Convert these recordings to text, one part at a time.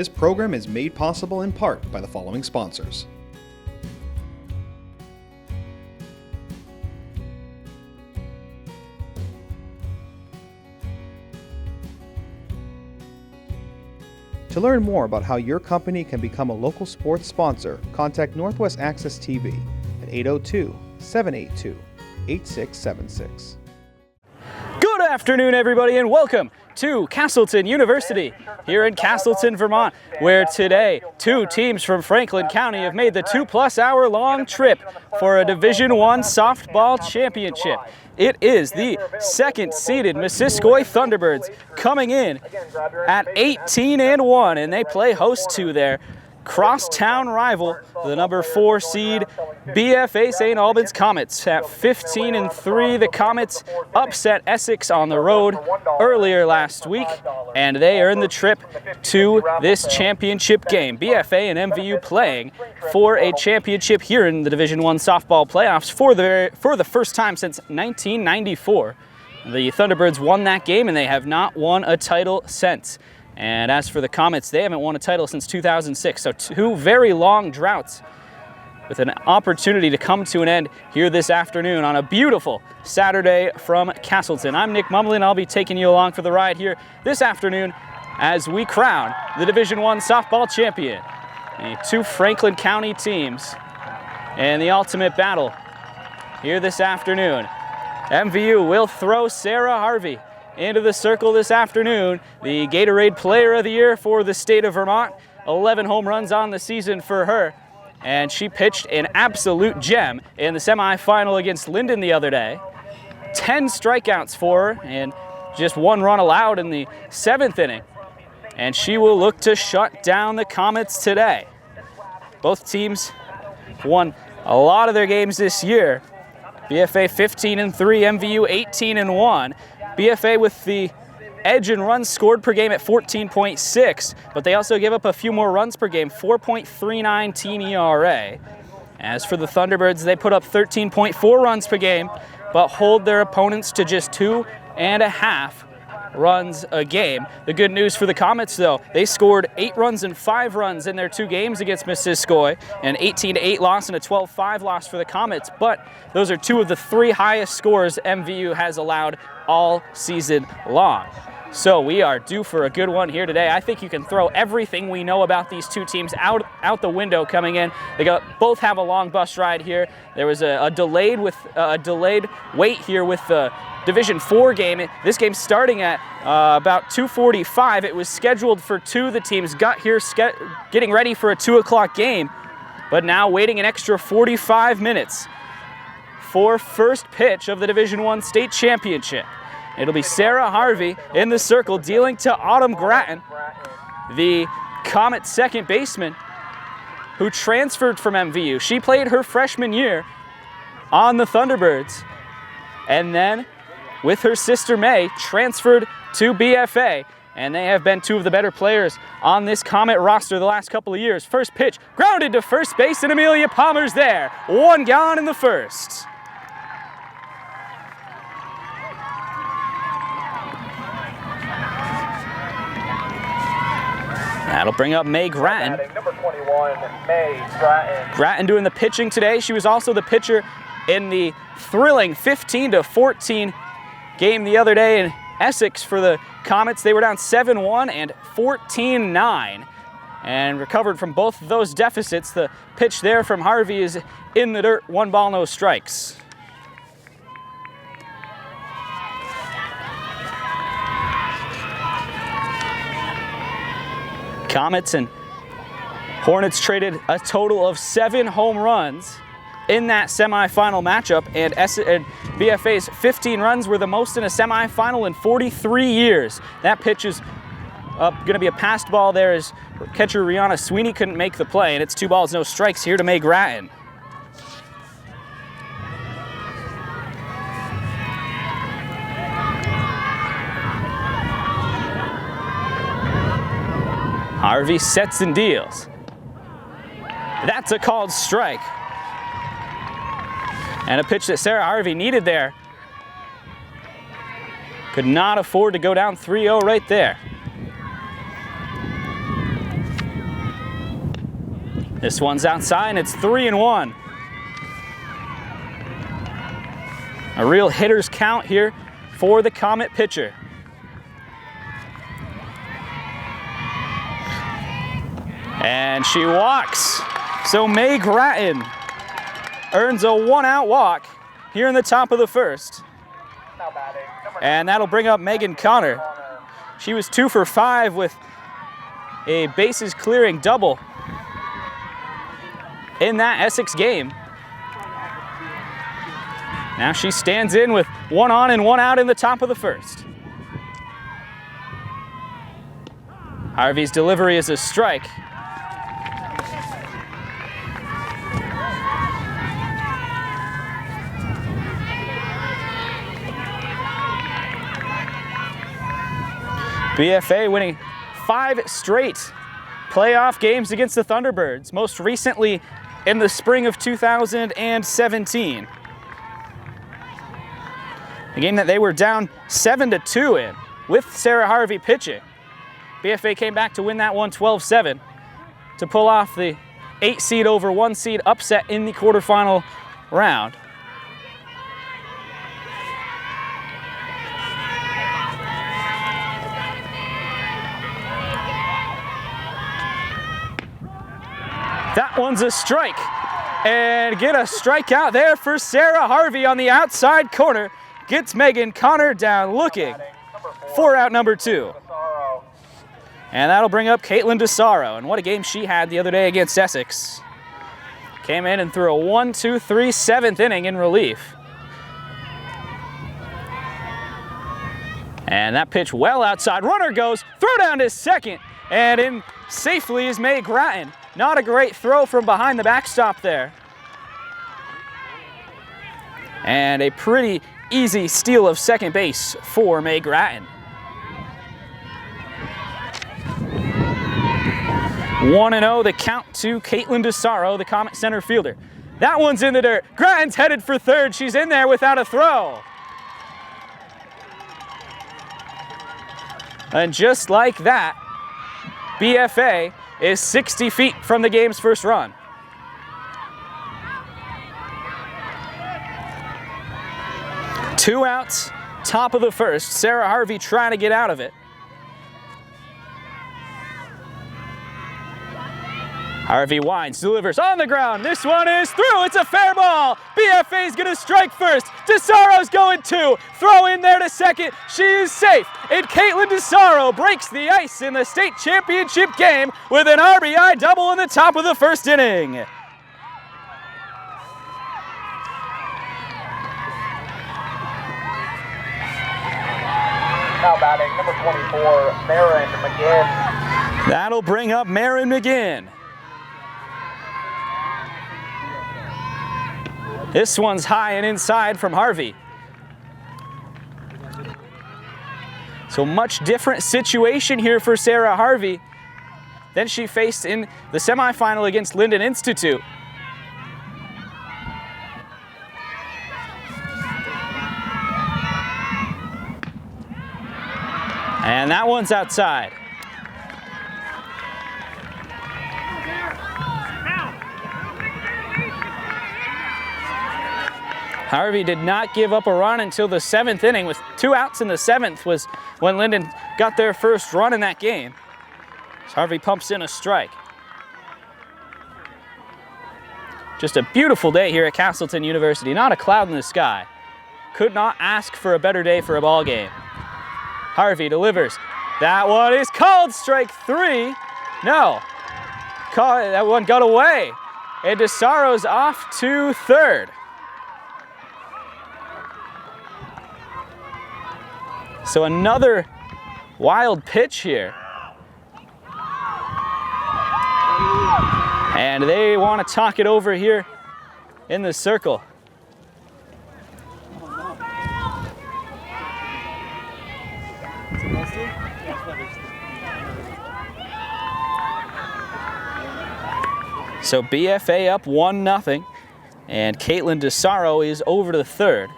This program is made possible in part by the following sponsors. To learn more about how your company can become a local sports sponsor, contact Northwest Access TV at 802-782-8676. Good afternoon, everybody, and welcome to Castleton University here in Castleton, Vermont, where today 2 teams from Franklin County have made the 2+ hour long trip for a Division I softball championship. It is the second-seeded Missisquoi Thunderbirds coming in at 18-1, and they play host to their crosstown rival, the number 4 seed BFA St. Albans Comets. At 15-3, the Comets upset Essex on the road earlier last week, and they earn the trip to this championship game. BFA and MVU playing for a championship here in the Division I softball playoffs for the first time since 1994. The Thunderbirds won that game, and they have not won a title since. And as for the Comets, they haven't won a title since 2006, so 2 very long droughts with an opportunity to come to an end here this afternoon on a beautiful Saturday from Castleton. I'm Nick Mumley, and I'll be taking you along for the ride here this afternoon as we crown the Division I softball champion. The 2 Franklin County teams and the ultimate battle here this afternoon. MVU will throw Sarah Harvey into the circle this afternoon, the Gatorade Player of the Year for the state of Vermont. 11 home runs on the season for her, and she pitched an absolute gem in the semifinal against Linden the other day. 10 strikeouts for her and just 1 run allowed in the 7th inning, and she will look to shut down the Comets today. Both teams won a lot of their games this year. BFA 15-3, MVU 18-1. BFA with the edge in runs scored per game at 14.6, but they also give up a few more runs per game, 4.39 team ERA. As for the Thunderbirds, they put up 13.4 runs per game, but hold their opponents to just 2.5 runs a game. The good news for the Comets, though, they scored 8 runs and 5 runs in their 2 games against Missisquoi, an 18-8 loss and a 12-5 loss for the Comets, but those are 2 of the 3 highest scores MVU has allowed all season long. So we are due for a good one here today. I think you can throw everything we know about these 2 teams out the window coming in. Both have a long bus ride here. There was a delayed wait here with the Division 4 game. This game's starting at about 2:45. It was scheduled for 2. The teams got here getting ready for a 2 o'clock game, but now waiting an extra 45 minutes for first pitch of the Division I state championship. It'll be Sarah Harvey in the circle dealing to Autumn Grattan, the Comet second baseman who transferred from MVU. She played her freshman year on the Thunderbirds, and then with her sister May, transferred to BFA, and they have been 2 of the better players on this Comet roster the last couple of years. First pitch, grounded to first base, and Amelia Palmer's there. 1 gone in the first. That'll bring up May Grattan. Number 21, May Grattan. Grattan doing the pitching today. She was also the pitcher in the thrilling 15-14 game the other day in Essex for the Comets. They were down 7-1 and 14-9 and recovered from both of those deficits. The pitch there from Harvey is in the dirt, 1 ball, no strikes. Comets and Hornets traded a total of 7 home runs in that semifinal matchup, and BFA's 15 runs were the most in a semifinal in 43 years. That pitch is going to be a passed ball there as catcher Rihanna Sweeney couldn't make the play, and it's 2 balls, no strikes here to May Grattan. Harvey sets and deals. That's a called strike. And a pitch that Sarah Harvey needed there. Could not afford to go down 3-0 right there. This one's outside and it's 3-1. A real hitter's count here for the Comet pitcher. And she walks. So May Grattan earns a 1-out walk here in the top of the first. And that'll bring up Megan Connor. She was 2 for 5 with a bases clearing double in that Essex game. Now she stands in with 1 on and 1 out in the top of the first. Harvey's delivery is a strike. BFA winning 5 straight playoff games against the Thunderbirds, most recently in the spring of 2017. A game that they were down 7-2 in with Sarah Harvey pitching. BFA came back to win that one 12-7 to pull off the 8 seed over 1 seed upset in the quarterfinal round. That one's a strike. And get a strikeout there for Sarah Harvey on the outside corner. Gets Megan Connor down looking for out number 2. And that'll bring up Caitlin DeSaro. And what a game she had the other day against Essex. Came in and threw a 1-2-3 7th inning in relief. And that pitch well outside. Runner goes, throw down to second. And in safely is May Grattan. Not a great throw from behind the backstop there. And a pretty easy steal of second base for May Grattan. 1-0 the count to Caitlin DeSaro, the Comet center fielder. That one's in the dirt. Grattan's headed for third. She's in there without a throw. And just like that, BFA is 60 feet from the game's first run. Two outs, top of the first. Sarah Harvey trying to get out of it. Harvey winds, delivers on the ground. This one is through. It's a fair ball. BFA's gonna strike first. DeSaro's going 2. Throw in there to second. She is safe. And Caitlin DeSaro breaks the ice in the state championship game with an RBI double in the top of the first inning. Now batting, number 24, Marin McGinn. That'll bring up Marin McGinn. This one's high and inside from Harvey. So much different situation here for Sarah Harvey than she faced in the semifinal against Linden Institute. And that one's outside. Harvey did not give up a run until the 7th inning. With 2 outs in the 7th was when Linden got their first run in that game. So Harvey pumps in a strike. Just a beautiful day here at Castleton University. Not a cloud in the sky. Could not ask for a better day for a ball game. Harvey delivers. That one is called strike 3. No. That one got away. And DeSaro's off to third. So another wild pitch here. And they want to talk it over here in the circle. So BFA up 1-0, and Caitlin DeSaro is over to third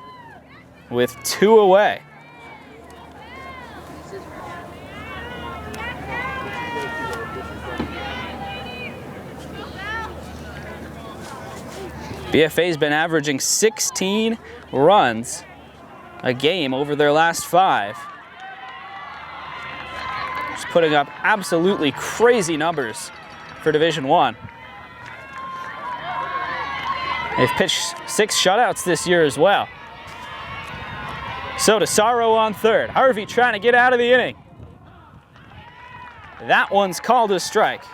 with 2 away. BFA's been averaging 16 runs a game over their last 5. Just putting up absolutely crazy numbers for Division I. They've pitched 6 shutouts this year as well. So DeSaro on third. Harvey trying to get out of the inning. That one's called a strike.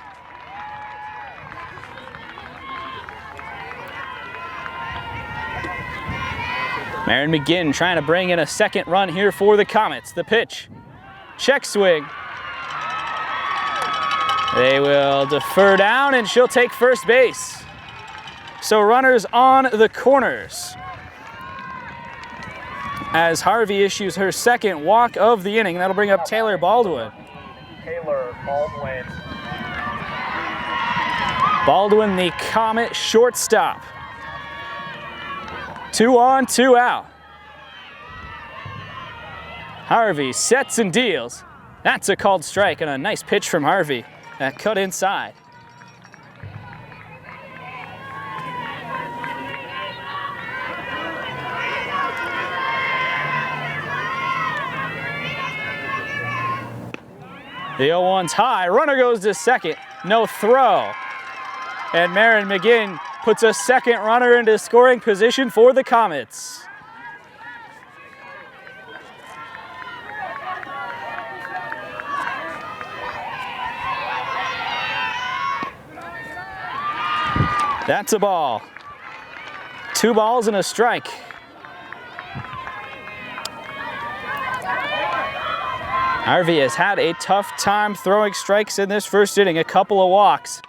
Marin McGinn trying to bring in a second run here for the Comets. The pitch. Check swing. They will defer down and she'll take first base. So runners on the corners as Harvey issues her second walk of the inning. That'll bring up Taylor Baldwin. Baldwin, the Comet shortstop. 2 on, 2 out. Harvey sets and deals. That's a called strike and a nice pitch from Harvey that cut inside. The 0-1's high, runner goes to second, no throw. And Marin McGinn puts a second runner into scoring position for the Comets. That's a ball. 2 balls and a strike. Harvey has had a tough time throwing strikes in this first inning, a couple of walks.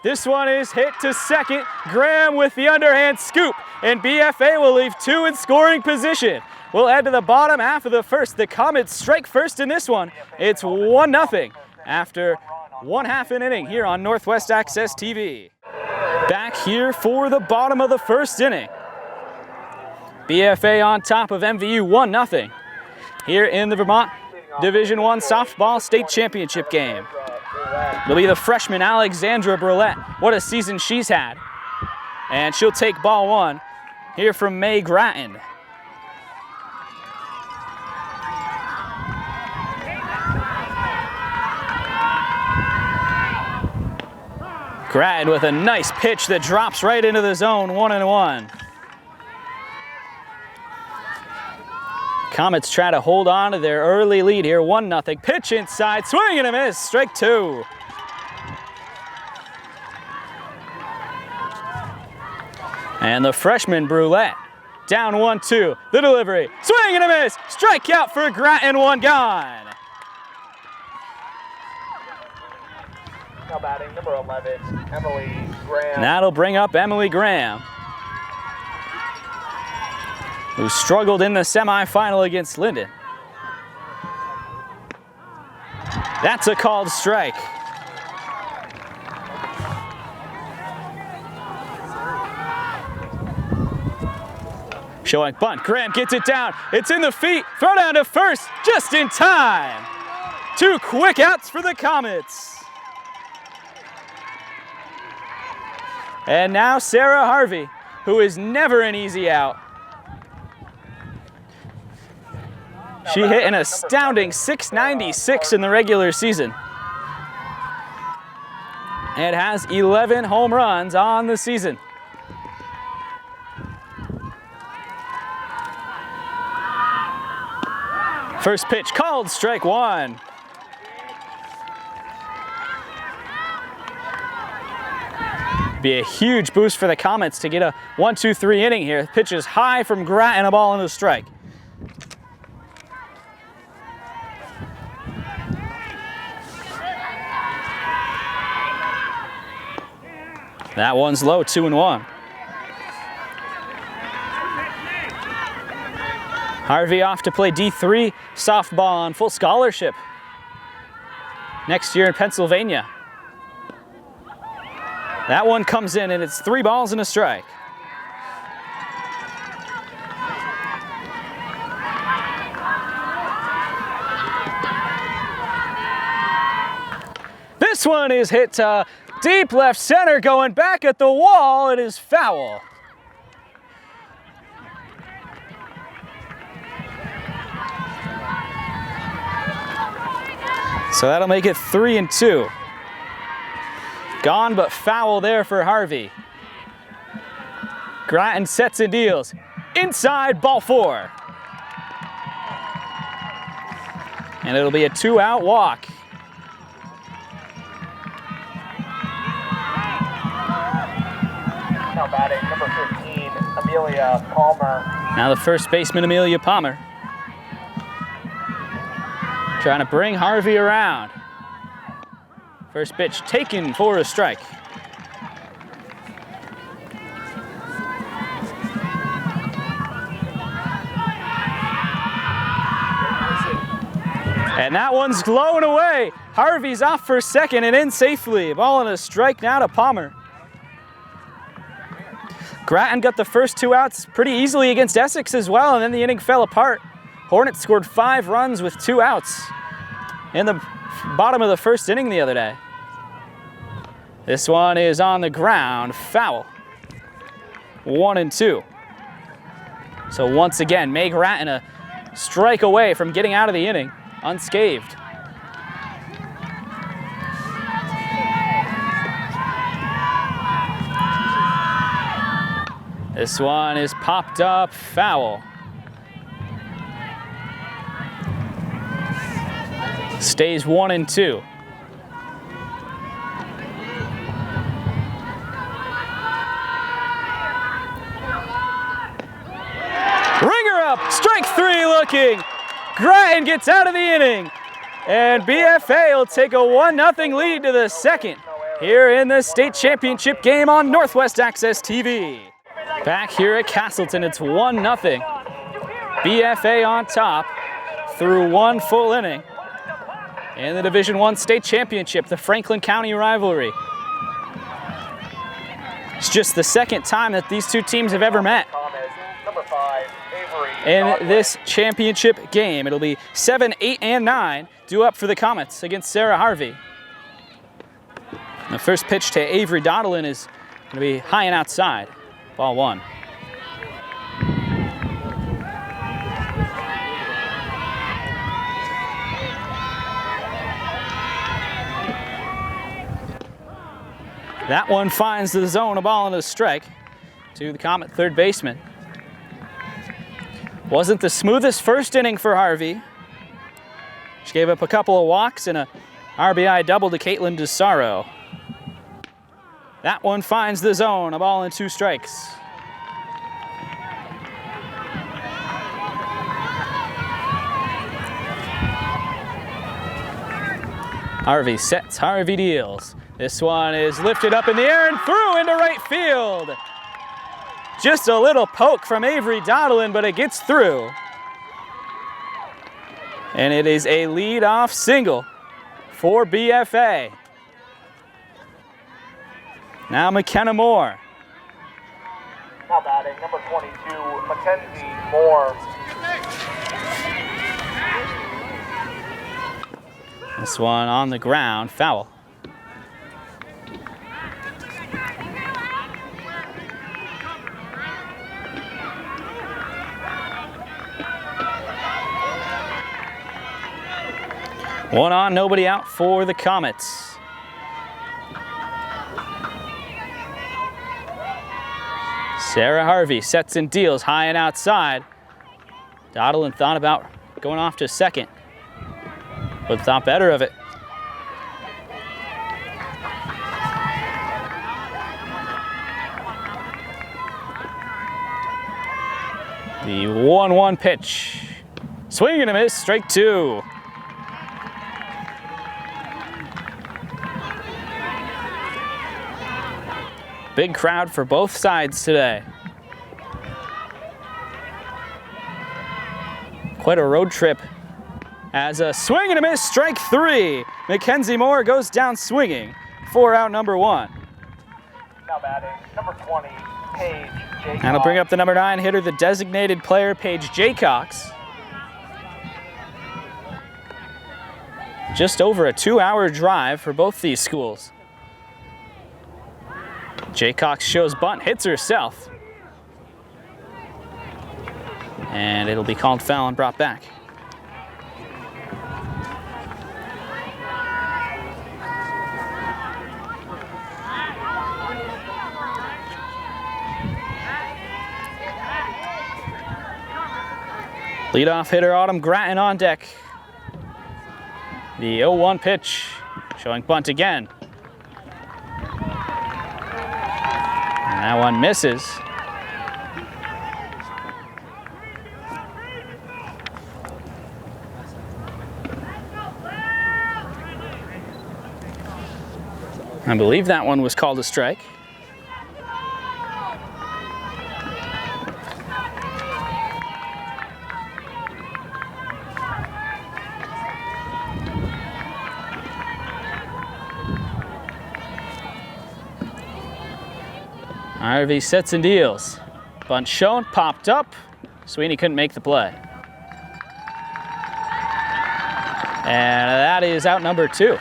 This one is hit to second. Graham with the underhand scoop, and BFA will leave 2 in scoring position. We'll head to the bottom half of the first. The Comets strike first in this one. It's 1-0 after 1/2 an inning here on Northwest Access TV. Back here for the bottom of the first inning. BFA on top of MVU 1-0 here in the Vermont Division I Softball State Championship game. It'll be the freshman Alexandra Brulette. What a season she's had. And she'll take ball 1 here from May Grattan. Grattan with a nice pitch that drops right into the zone, 1-1. Comets try to hold on to their early lead here, 1-0. Pitch inside, swing and a miss, strike 2. And the freshman Brulette, down 1-2. The delivery, swing and a miss, strikeout for Grattan, 1 gone. Now batting number 11, Emily Graham. And that'll bring up Emily Graham, who struggled in the semifinal against Linden. That's a called strike. Showing bunt, Graham gets it down. It's in the feet, throw down to first, just in time. 2 quick outs for the Comets. And now Sarah Harvey, who is never an easy out. She hit an astounding 696 in the regular season and has 11 home runs on the season. First pitch called, strike 1. Be a huge boost for the Comets to get a 1-2-3 inning here. Pitch is high from Grattan, a ball and a strike. That one's low, 2-1. Harvey off to play D3 softball on full scholarship next year in Pennsylvania. That one comes in and it's 3 balls and a strike. This one is hit to deep left center, going back at the wall. It is foul. So that'll make it 3-2. Gone but foul there for Harvey. Grattan sets and deals. Inside, ball 4. And it'll be a 2-out walk. Now batting, number 15, Amelia Palmer. Now the first baseman, Amelia Palmer. Trying to bring Harvey around. First pitch taken for a strike. And that one's blown away. Harvey's off for second and in safely. Ball and a strike now to Palmer. Grattan got the first 2 outs pretty easily against Essex as well, and then the inning fell apart. Hornets scored 5 runs with 2 outs in the bottom of the first inning the other day. This one is on the ground, foul. 1-2. So once again, May Grattan a strike away from getting out of the inning unscathed. This one is popped up, foul. Stays 1-2. Ringer up, strike 3 looking. Grattan gets out of the inning. And BFA will take a 1-0 lead to the second here in the state championship game on Northwest Access TV. Back here at Castleton, it's 1-0. BFA on top through 1 full inning in the Division I state championship, the Franklin County rivalry. It's just the second time that these two teams have ever met in this championship game. It'll be 7, 8, and 9 due up for the Comets against Sarah Harvey. The first pitch to Avery Doddelin is going to be high and outside. Ball 1. That one finds the zone, a ball and a strike to the Comet third baseman. Wasn't the smoothest first inning for Harvey. She gave up a couple of walks and a RBI double to Caitlin DeSaro. That one finds the zone, a ball and 2 strikes. Harvey sets, Harvey deals. This one is lifted up in the air and through into right field. Just a little poke from Avery Doddelin, but it gets through. And it is a lead-off single for BFA. Now McKenna Moore. Now batting, number 22, Mackenzie Moore. This one on the ground, foul. One on, nobody out for the Comets. Sarah Harvey sets and deals high and outside. Doddelin thought about going off to second, but thought better of it. The 1-1 pitch. Swing and a miss, strike 2. Big crowd for both sides today. Quite a road trip. As a swing and a miss, strike 3. Mackenzie Moore goes down swinging for out number 1. Now batting, number 20, Paige Jaycox. And I'll bring up the number 9 hitter, the designated player, Paige Jaycox. Just over a 2-hour drive for both these schools. Jaycox shows bunt, hits herself. And it'll be called foul and brought back. Leadoff hitter Autumn Grattan on deck. The 0-1 pitch, showing bunt again. And that one misses. I believe that one was called a strike. Harvey sets and deals. Bunt shown, popped up. Sweeney couldn't make the play. And that is out number 2.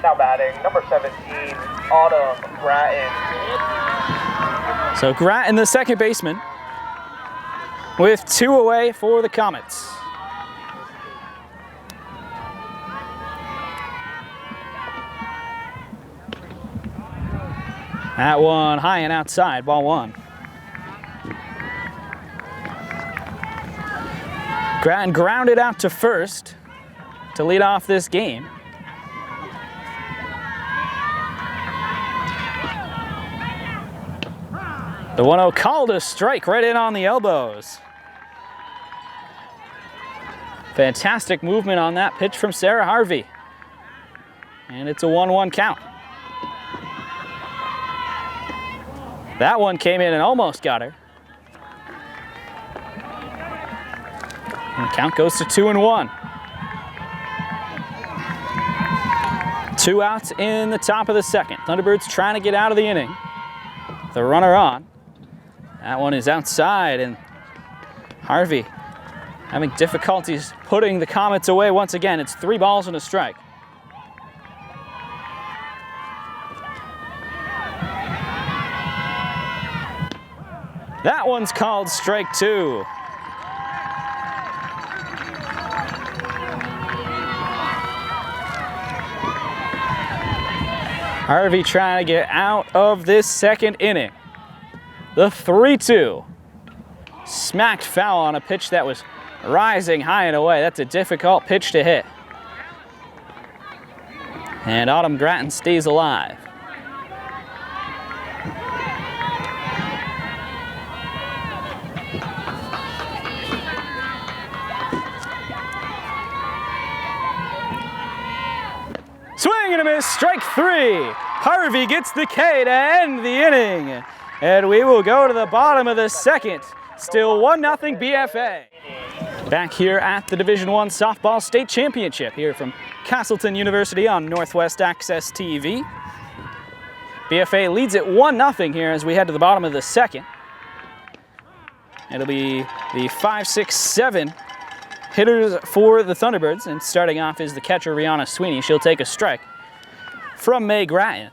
Now batting, number 17, Autumn Grattan. So Grattan, the second baseman, with 2 away for the Comets. That one high and outside, ball 1. Grattan grounded out to first to lead off this game. The 1-0 called a strike right in on the elbows. Fantastic movement on that pitch from Sarah Harvey. And it's a 1-1 count. That one came in and almost got her. And the count goes to 2-1. 2 outs in the top of the second. Thunderbirds trying to get out of the inning. The runner on. That one is outside, and Harvey having difficulties putting the Comets away once again. It's 3 balls and a strike. That one's called strike 2. Harvey trying to get out of this second inning. The 3-2. Smacked foul on a pitch that was rising high and away. That's a difficult pitch to hit. And Autumn Grattan stays alive. Swing and a miss, strike 3. Harvey gets the K to end the inning. And we will go to the bottom of the second. Still 1-0 BFA. Back here at the Division I Softball State Championship here from Castleton University on Northwest Access TV. BFA leads it 1-0 here as we head to the bottom of the second. It'll be the 5, 6, 7 hitters for the Thunderbirds, and starting off is the catcher Rihanna Sweeney. She'll take a strike from May Grattan.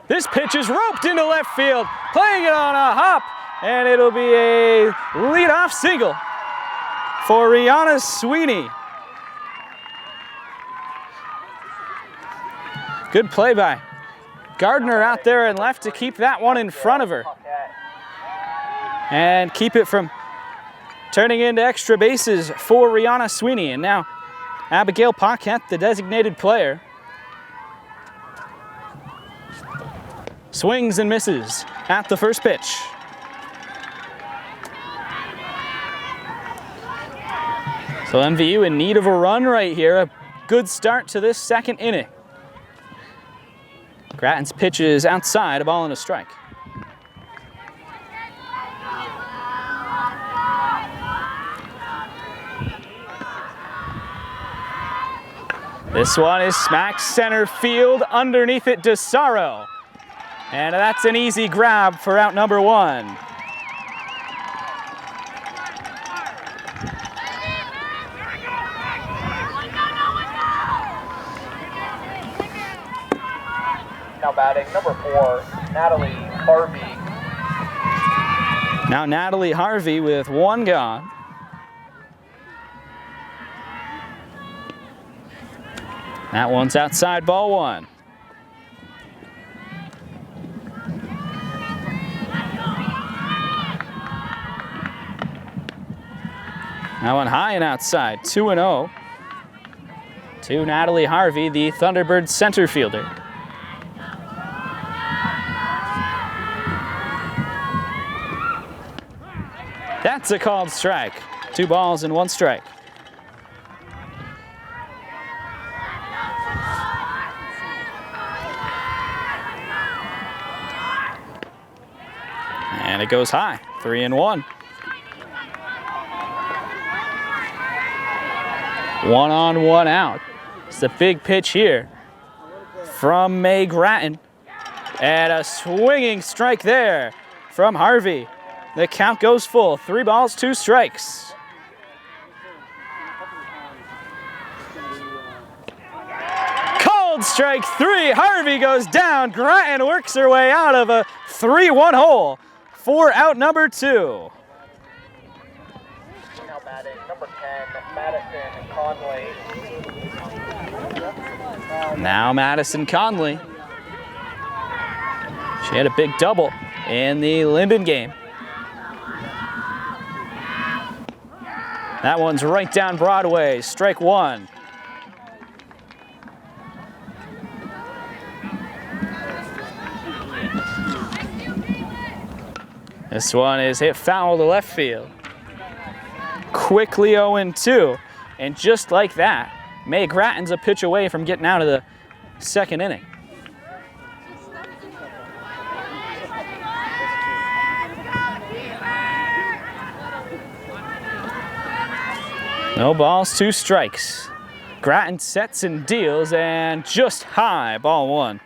This pitch is roped into left field, playing it on a hop, and it'll be a leadoff single for Rihanna Sweeney. Good play by Gardner out there and left to keep that one in front of her and keep it from turning into extra bases for Rihanna Sweeney. And now Abigail Paquette, the designated player, swings and misses at the first pitch. So MVU in need of a run right here. A good start to this second inning. Grattan's pitch is outside, a ball and a strike. This one is smack center field, underneath it DeSaro. And that's an easy grab for out number 1. Now batting, number 4, Natalie Harvey. Now Natalie Harvey with 1 gone. That one's outside, ball one. That one high and outside, 2-0 to Natalie Harvey, the Thunderbirds center fielder. That's a called strike. 2 balls and 1 strike. And it goes high, 3-1. 1 on, 1 out. It's a big pitch here from May Grattan. And a swinging strike there from Harvey. The count goes full, 3 balls, 2 strikes. Called strike 3, Harvey goes down. Grattan works her way out of a 3-1 hole for out number 2. Now batting number 10, Madison Conley. Now Madison Conley. She had a big double in the Linden game. That one's right down Broadway, strike 1. This one is hit foul to left field. Quickly 0-2, and just like that, May Grattan's a pitch away from getting out of the second inning. No balls, 2 strikes. Grattan sets and deals, and just high, ball 1.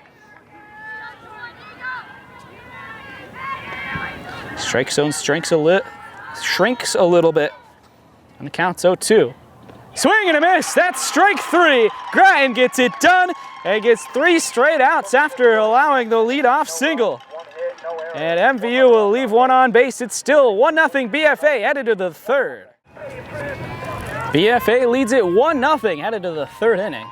Strike zone shrinks a little bit, and the count's 0-2. Swing and a miss, that's strike 3. Grattan gets it done and gets 3 straight outs after allowing the leadoff single. And MVU will leave 1 on base. It's still 1-0 BFA, headed to the 3rd. BFA leads it 1-0, headed to the 3rd inning.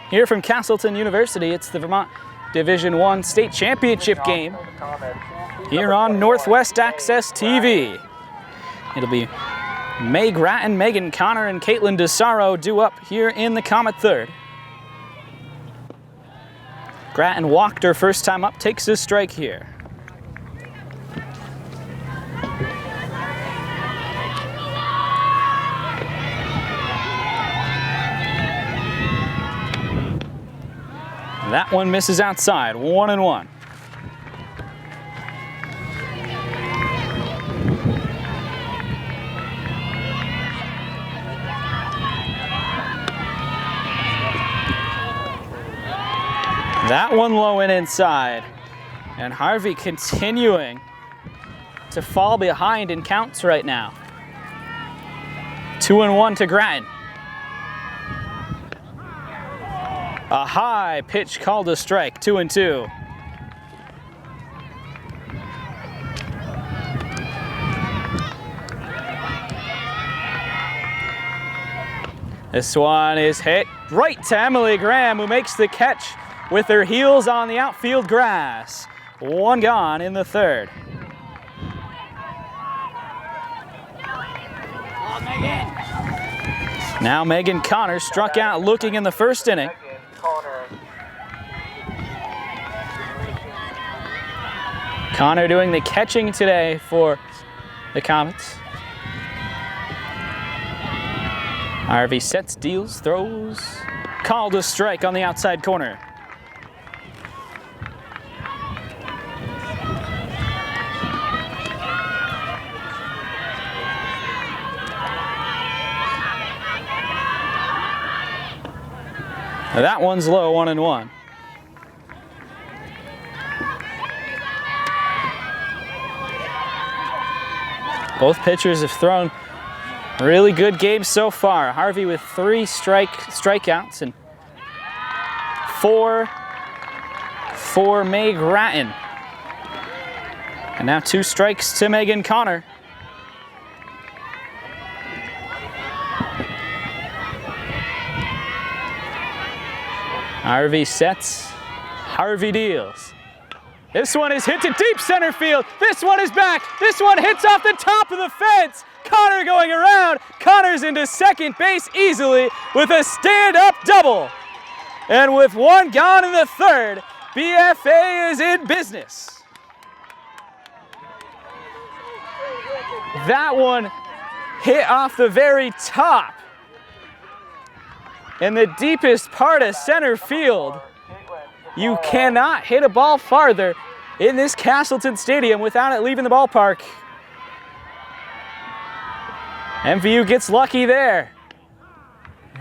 Here from Castleton University, it's the Vermont Division I State Championship game here on Northwest Access TV. It'll be May Grattan, Megan Connor, and Caitlin DeSaro due up here in the Comet 3rd. Grattan walked her first time up, takes his strike here. That one misses outside, 1-1. That one low and inside. And Harvey continuing to fall behind in counts right now. 2-1 to Grattan. A high pitch called a strike, 2-2. This one is hit right to Emily Graham, who makes the catch with her heels on the outfield grass. 1 gone in the 3rd. Now Megan Connor struck out looking in the 1st inning. Connor doing the catching today for the Comets. Harvey sets, deals, throws. Called a strike on the outside corner. That one's low, 1-1. Both pitchers have thrown really good games so far. Harvey with 3 strikeouts and 4 for May Grattan. And now 2 strikes to Megan Connor. Harvey sets, Harvey deals. This one is hit to deep center field. This one is back. This one hits off the top of the fence. Connor going around. Connor's into second base easily with a stand-up double. And with one gone in the third, BFA is in business. That one hit off the very top in the deepest part of center field. You cannot hit a ball farther in this Castleton Stadium without it leaving the ballpark. MVU gets lucky there.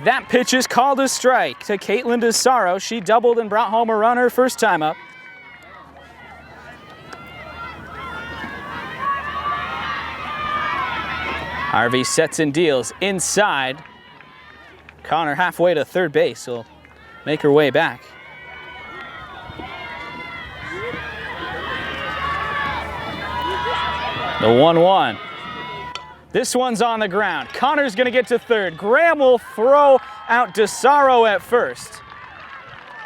That pitch is called a strike to Caitlin DeSaro. She doubled and brought home a run her first time up. Harvey sets and deals inside. Connor halfway to third base will make her way back. The 1-1. This one's on the ground. Connor's gonna get to third. Graham will throw out DeSaro at first.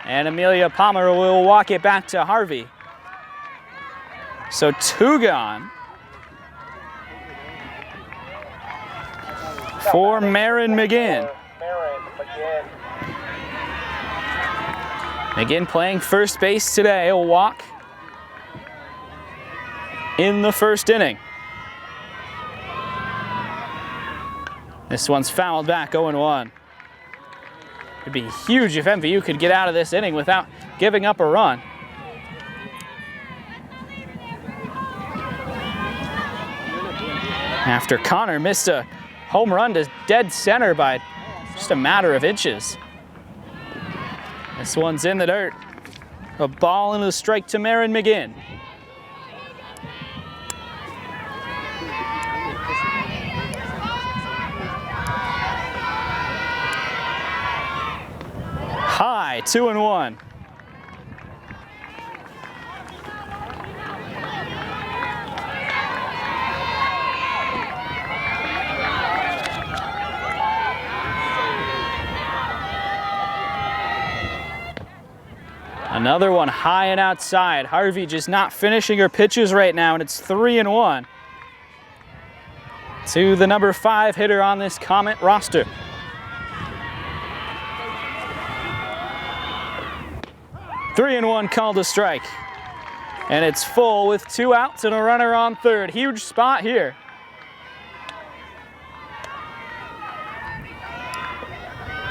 And Amelia Palmer will walk it back to Harvey. So 2 gone for Marin McGinn. McGinn playing first base today. A walk in the first inning. This one's fouled back, 0-1. It'd be huge if MVU could get out of this inning without giving up a run. After Connor missed a home run to dead center by just a matter of inches. This one's in the dirt. A ball and a strike to Marin McGinn. High, 2-1. Another one high and outside. Harvey just not finishing her pitches right now, and it's 3-1 to the number 5 hitter on this Comet roster. Three and 1 called a strike. And it's full with 2 outs and a runner on third. Huge spot here.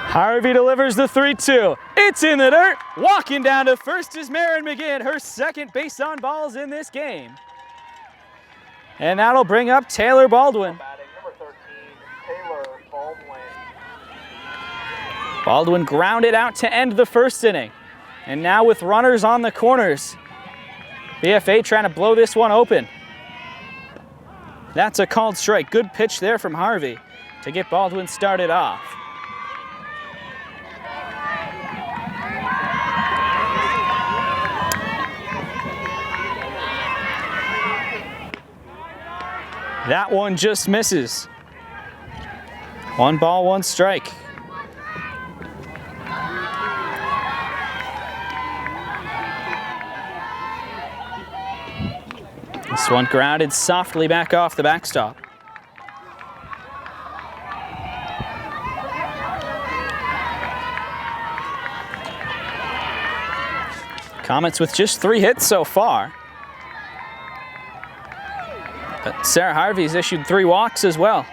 Harvey delivers the 3-2. It's in the dirt. Walking down to first is Marin McGinn, her second base on balls in this game. And that'll bring up Taylor Baldwin. Baldwin grounded out to end the first inning. And now with runners on the corners, BFA trying to blow this one open. That's a called strike. Good pitch there from Harvey to get Baldwin started off. That one just misses. 1 ball, 1 strike. This one grounded softly back off the backstop. Comets with just 3 hits so far. But Sarah Harvey's issued 3 walks as well.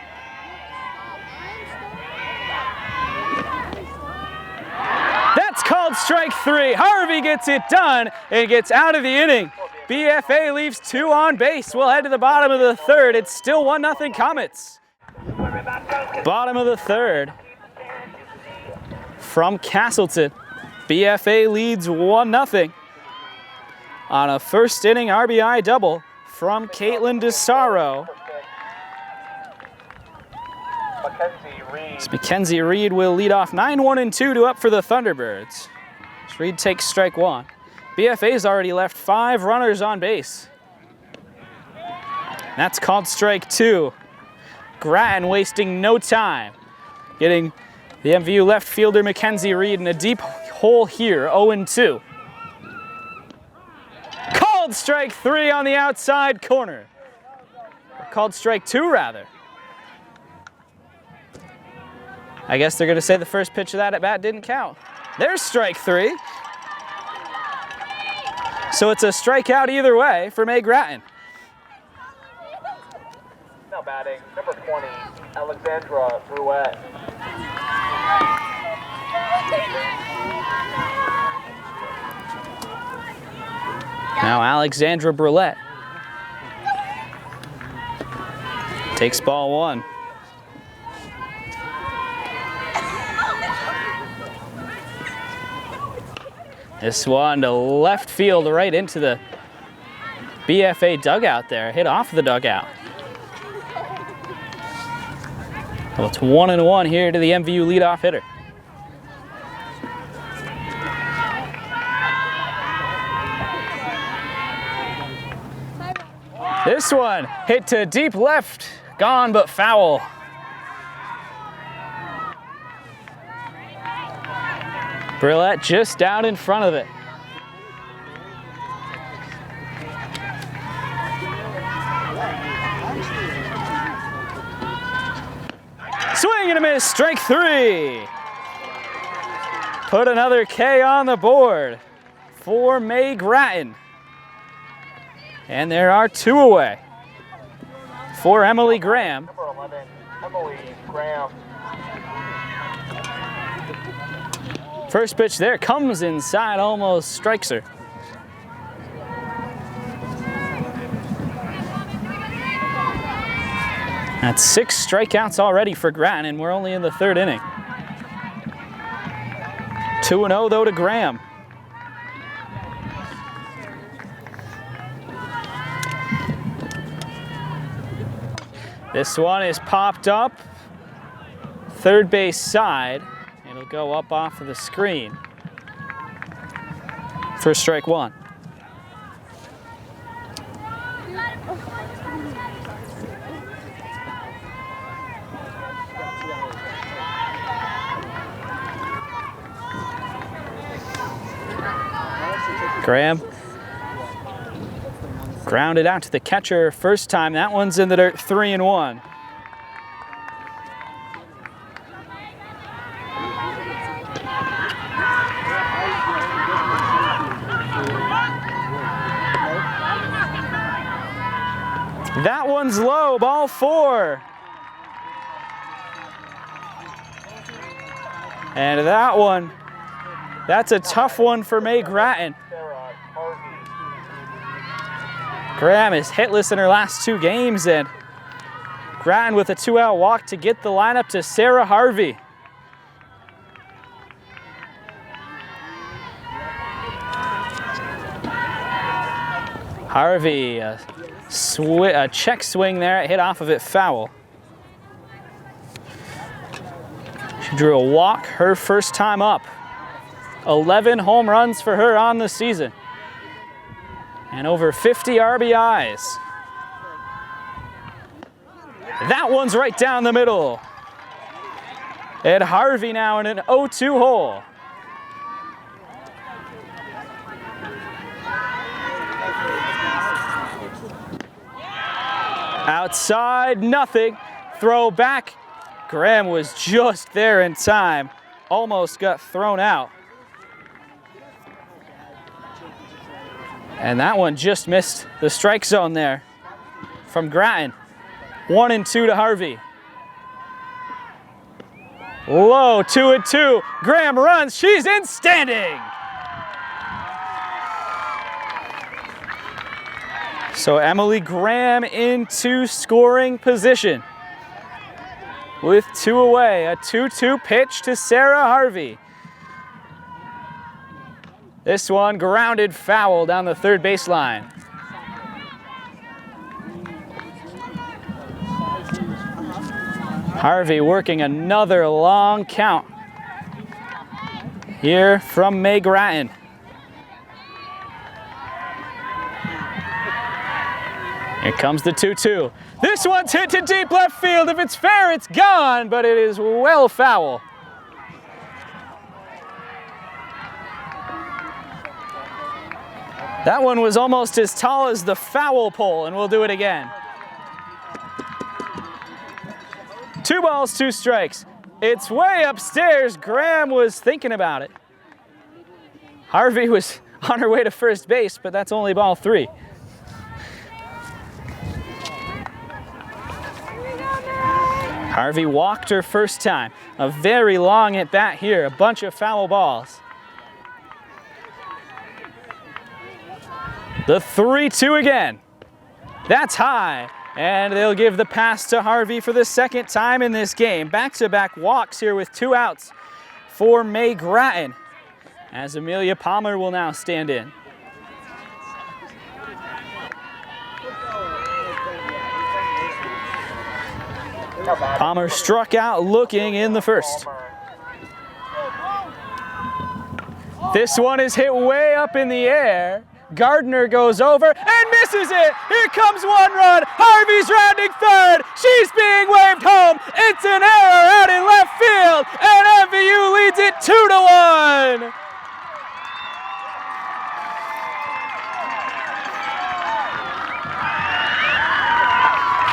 That's called strike 3. Harvey gets it done and gets out of the inning. BFA leaves 2 on base. We'll head to the bottom of the third. It's still 1-0 Comets. Bottom of the third from Castleton. BFA leads 1-0 on a first inning RBI double from Caitlin DeSaro. Mackenzie Reed will lead off 9-1-2 to up for the Thunderbirds. Reed takes strike 1. BFA's already left 5 runners on base. That's called strike 2. Grattan wasting no time, getting the MVU left fielder Mackenzie Reed in a deep hole here, 0-2. Called strike 3 on the outside corner. Or called strike 2 rather. I guess they're going to say the first pitch of that at bat didn't count. There's strike 3. So it's a strikeout either way for May Grattan. Now batting, number 20, Alexandra Bruette. Now Alexandra Brulette takes ball 1. This one to left field, right into the BFA dugout there. Hit off the dugout. Well, it's 1-1 here to the MVU leadoff hitter. This one hit to deep left, gone but foul. Brillette just down in front of it. Swing and a miss, strike 3. Put another K on the board for May Grattan. And there are 2 away for Emily Graham. Number 11, Emily Graham. First pitch there comes inside, almost strikes her. That's 6 strikeouts already for Grattan, and we're only in the 3rd inning. 2-0 though to Graham. This one is popped up, third base side. It'll go up off of the screen for strike 1. Graham grounded out to the catcher first time. That one's in the dirt, 3-1. That one's low, ball 4. And that one, that's a tough one for May Grattan. Graham is hitless in her last 2 games, and Grattan with a 2-out walk to get the lineup to Sarah Harvey. Harvey, a check swing there, it hit off of it, foul. She drew a walk her first time up. 11 home runs for her on the season. And over 50 RBIs. That one's right down the middle. And Harvey now in an 0-2 hole. Outside, nothing. Throw back. Graham was just there in time. Almost got thrown out. And that one just missed the strike zone there from Grattan. 1-2 to Harvey. Low, 2-2. Graham runs, she's in standing. So Emily Graham into scoring position. With 2 away, a 2-2 pitch to Sarah Harvey. This one grounded foul down the third baseline. Harvey working another long count here from May Grattan. Here comes the 2-2. This one's hit to deep left field. If it's fair, it's gone, but it is well foul. That one was almost as tall as the foul pole, and we'll do it again. 2 balls, 2 strikes. It's way upstairs. Graham was thinking about it. Harvey was on her way to first base, but that's only ball 3. Harvey walked her first time. A very long at bat here, a bunch of foul balls. The 3-2 again. That's high, and they'll give the pass to Harvey for the second time in this game. Back-to-back walks here with 2 outs for May Grattan, as Amelia Palmer will now stand in. Palmer struck out looking in the first. This one is hit way up in the air. Gardner goes over and misses it. Here comes 1 run. Harvey's rounding third. She's being waved home. It's an error out in left field, and MVU leads it 2-1.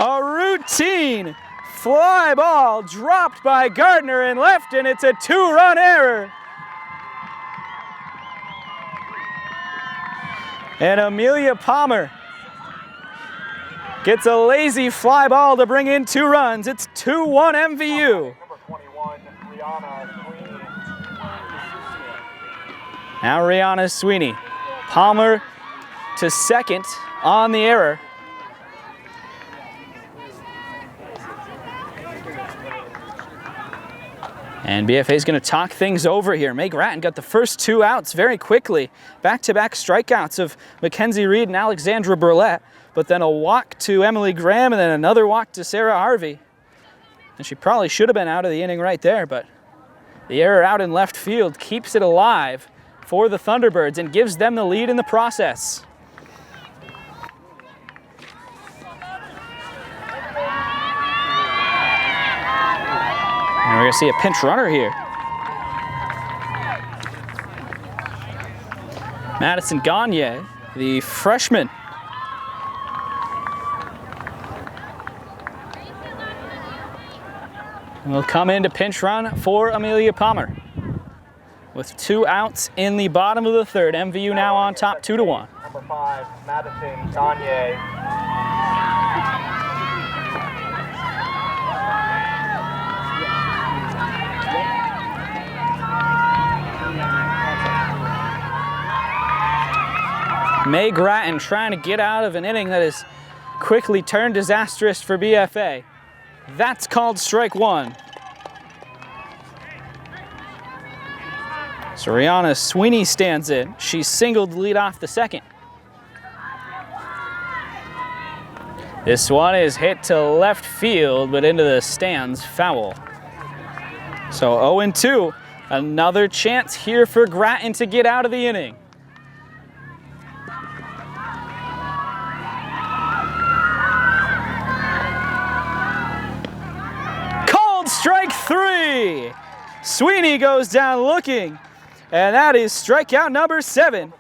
A routine fly ball dropped by Gardner in left, and it's a 2-run error. And Amelia Palmer gets a lazy fly ball to bring in 2 runs. It's 2-1 MVU. Now Rihanna Sweeney. Palmer to second on the error. And BFA is going to talk things over here. May Grattan got the first 2 outs very quickly. Back-to-back strikeouts of Mackenzie Reed and Alexandra Burlett, but then a walk to Emily Graham and then another walk to Sarah Harvey. And she probably should have been out of the inning right there, but the error out in left field keeps it alive for the Thunderbirds and gives them the lead in the process. And we're going to see a pinch runner here. Madison Gagne, the freshman. Will come in to pinch run for Amelia Palmer. With 2 outs in the bottom of the third. MVU now on top 2-1. Number 5, Madison Gagne. May Grattan trying to get out of an inning that has quickly turned disastrous for BFA. That's called strike 1. So Rihanna Sweeney stands in. She singled to lead off the second. This one is hit to left field, but into the stands, foul. So 0-2, another chance here for Grattan to get out of the inning. Strike 3. Sweeney goes down looking, and that is strikeout number 7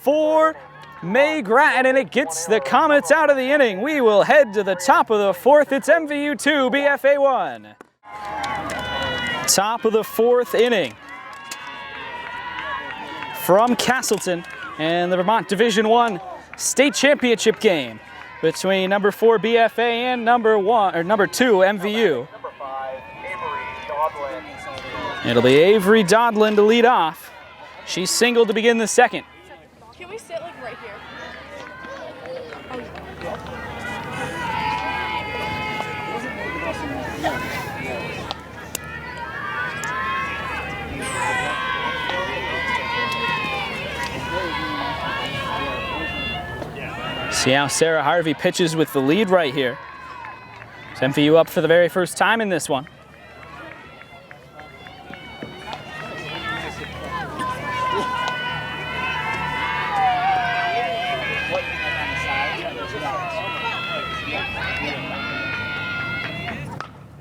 for May Grattan, and it gets the Comets out of the inning. We will head to the top of the 4th. It's MVU 2, BFA 1. Top of the 4th inning from Castleton and the Vermont Division I state championship game between number 4 BFA and number 2 MVU. It'll be Avery Dodlin to lead off. She singled to begin the second. Can we sit like right here? See how Sarah Harvey pitches with the lead right here. It's MVU up for the very first time in this one.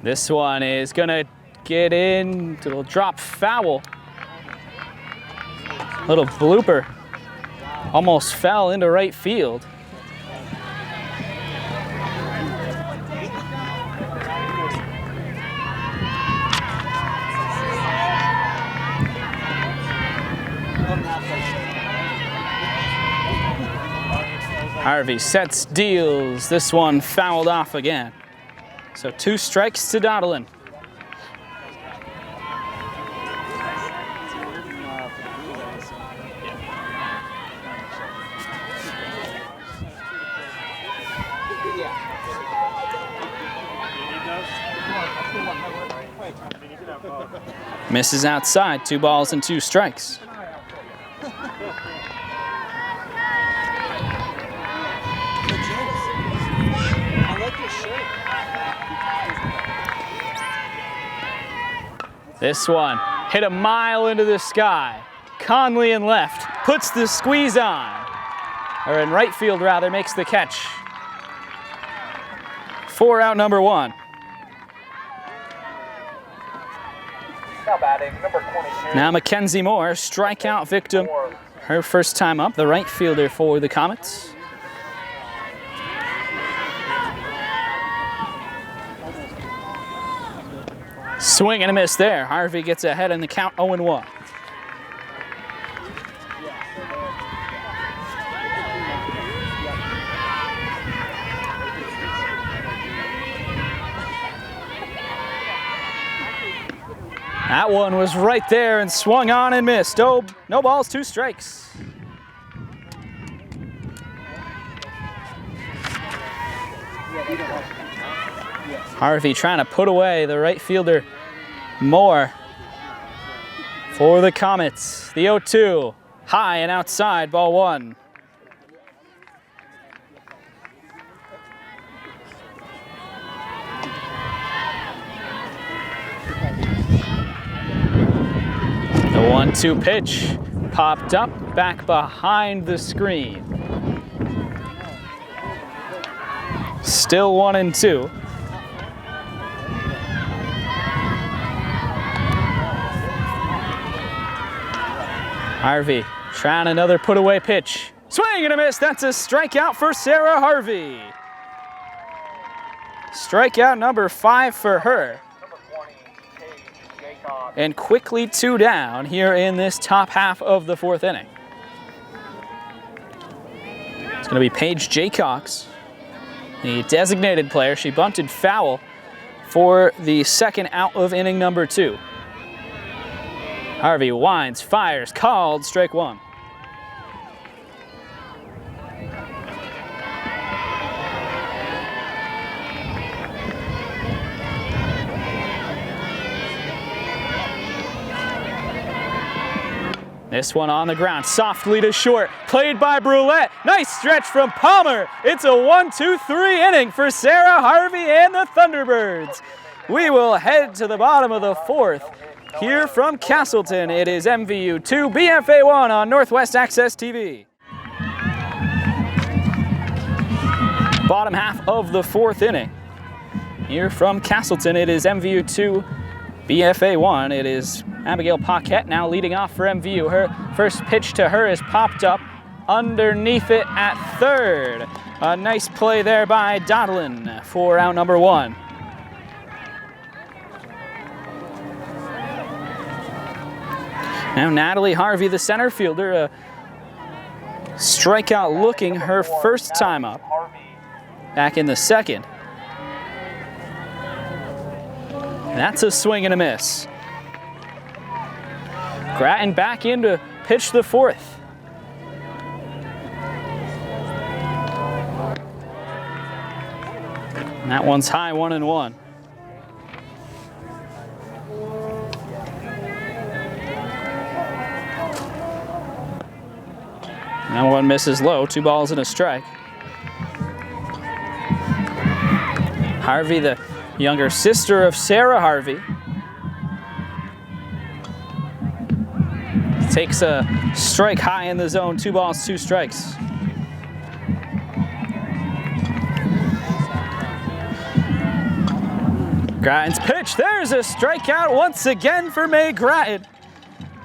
This one is gonna get in, it'll drop foul. Little blooper almost fell into right field. Harvey sets, deals. This one fouled off again. So 2 strikes to Dottlin. Misses outside, 2 balls and 2 strikes. This one hit a mile into the sky. Conley in left puts the squeeze on, or in right field rather, makes the catch. 4 out, number 1. Now batting, number 22. Now Mackenzie Moore, strikeout victim. Her first time up, the right fielder for the Comets. Swing and a miss there. Harvey gets ahead in the count, 0-1. That one was right there and swung on and missed. Oh, no balls, 2 strikes. Harvey trying to put away the right fielder, Moore, for the Comets. The 0-2, high and outside, ball 1. The 1-2 pitch popped up, back behind the screen. Still 1-2. Harvey trying another put away pitch. Swing and a miss. That's a strikeout for Sarah Harvey. Strikeout number 5 for her. And quickly 2 down here in this top half of the 4th inning. It's going to be Paige Jaycox, the designated player. She bunted foul for the 2nd out of inning number 2. Harvey winds, fires, called, strike 1. This one on the ground, softly to short, played by Brulette. Nice stretch from Palmer. It's a 1-2-3 inning for Sarah Harvey and the Thunderbirds. We will head to the bottom of the 4th. Here from Castleton, it is MVU 2, BFA 1 on Northwest Access TV. Bottom half of the 4th inning. Here from Castleton, it is MVU 2, BFA 1. It is Abigail Paquette now leading off for MVU. Her first pitch to her is popped up underneath it at 3rd. A nice play there by Dottlin for out number 1. Now Natalie Harvey, the center fielder, strikeout looking her first time up, back in the 2nd. That's a swing and a miss. Grattan back in to pitch the 4th. And that one's high, 1-1. That one misses low, 2 balls and a strike. Harvey, the younger sister of Sarah Harvey, takes a strike high in the zone, 2 balls, 2 strikes. Grattan's pitch, there's a strikeout once again for May Grattan.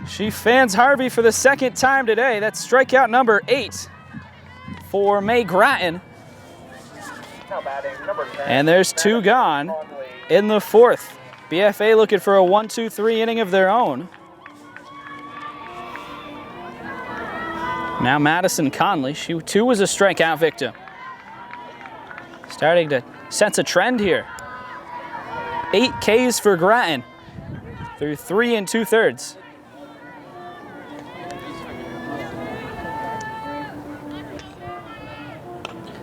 She fans Harvey for the second time today. That's strikeout number 8 for May Grattan. Now batting number 10. And there's 2 gone in the 4th. BFA looking for a 1-2-3 inning of their own. Now Madison Conley, she too was a strikeout victim. Starting to sense a trend here. 8 Ks for Grattan through 3 2/3.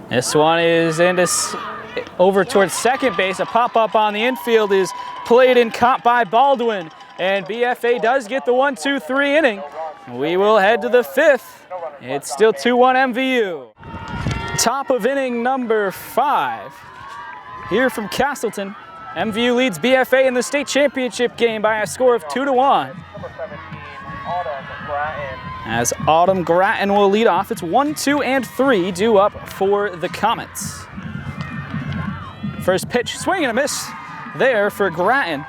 This one is over towards second base. A pop-up on the infield is played and caught by Baldwin. And BFA does get the 1-2-3 inning. We will head to the 5th. It's still 2-1 MVU. Top of inning number 5. Here from Castleton, MVU leads BFA in the state championship game by a score of 2-1. Number 17, Autumn Grattan. As Autumn Grattan will lead off, it's 1, 2, and 3 due up for the Comets. First pitch, swing and a miss there for Grattan.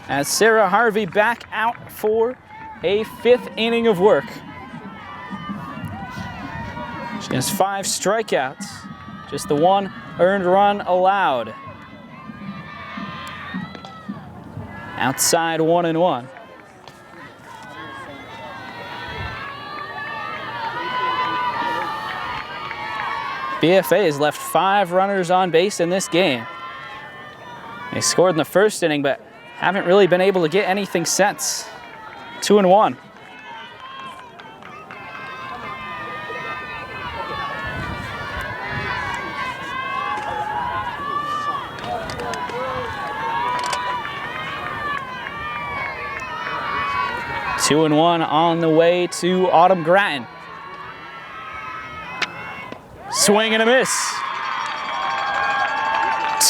As Sarah Harvey back out for a 5th inning of work. She has 5 strikeouts, just the 1 earned run allowed. Outside 1-1. BFA has left 5 runners on base in this game. They scored in the first inning, but haven't really been able to get anything since. 2-1. Two and one on the way to Autumn Grattan. Swing and a miss.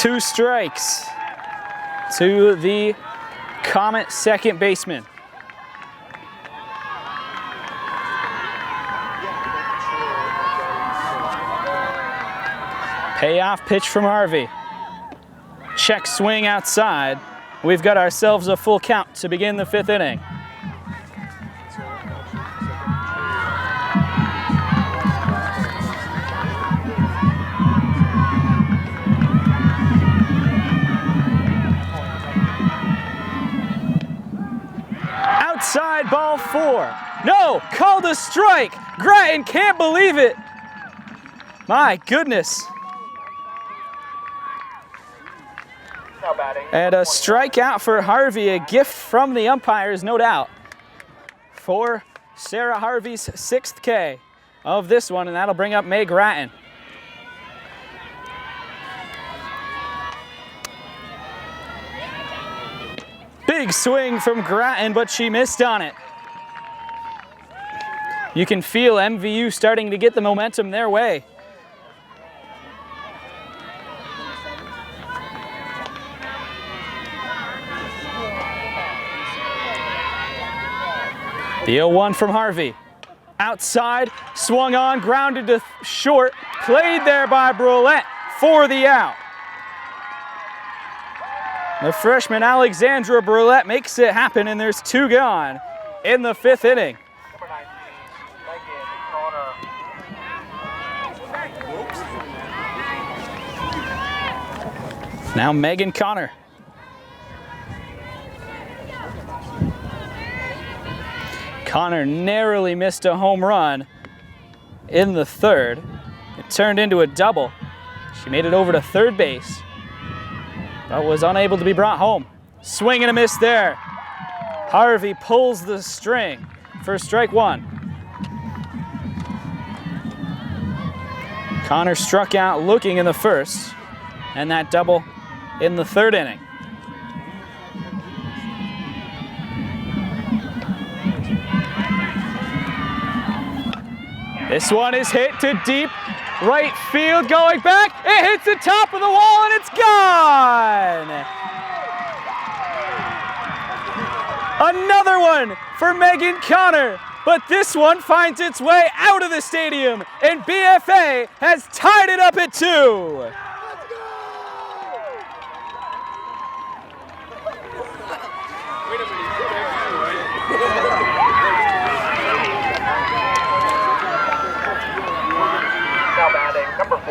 2 strikes to the Comet second baseman. Payoff pitch from Harvey. Check swing outside. We've got ourselves a full count to begin the 5th inning. Outside ball 4. No, called a strike. Grattan can't believe it. My goodness. And a strikeout for Harvey, a gift from the umpires, no doubt, for Sarah Harvey's 6th K of this one, and that'll bring up May Grattan. Big swing from Grattan, but she missed on it. You can feel MVU starting to get the momentum their way. The 0-1 from Harvey. Outside, swung on, grounded to short, played there by Brulette for the out. The freshman Alexandra Brulette makes it happen, and there's 2 gone in the 5th inning. Number 19, Megan Connor. Now Megan Connor. Connor narrowly missed a home run in the 3rd. It turned into a double. She made it over to 3rd base, but was unable to be brought home. Swing and a miss there. Harvey pulls the string for strike 1. Connor struck out looking in the 1st, and that double in the 3rd inning. This one is hit to deep right field, going back. It hits the top of the wall and it's gone. Another one for Megan Connor, but this one finds its way out of the stadium, and BFA has tied it up at 2.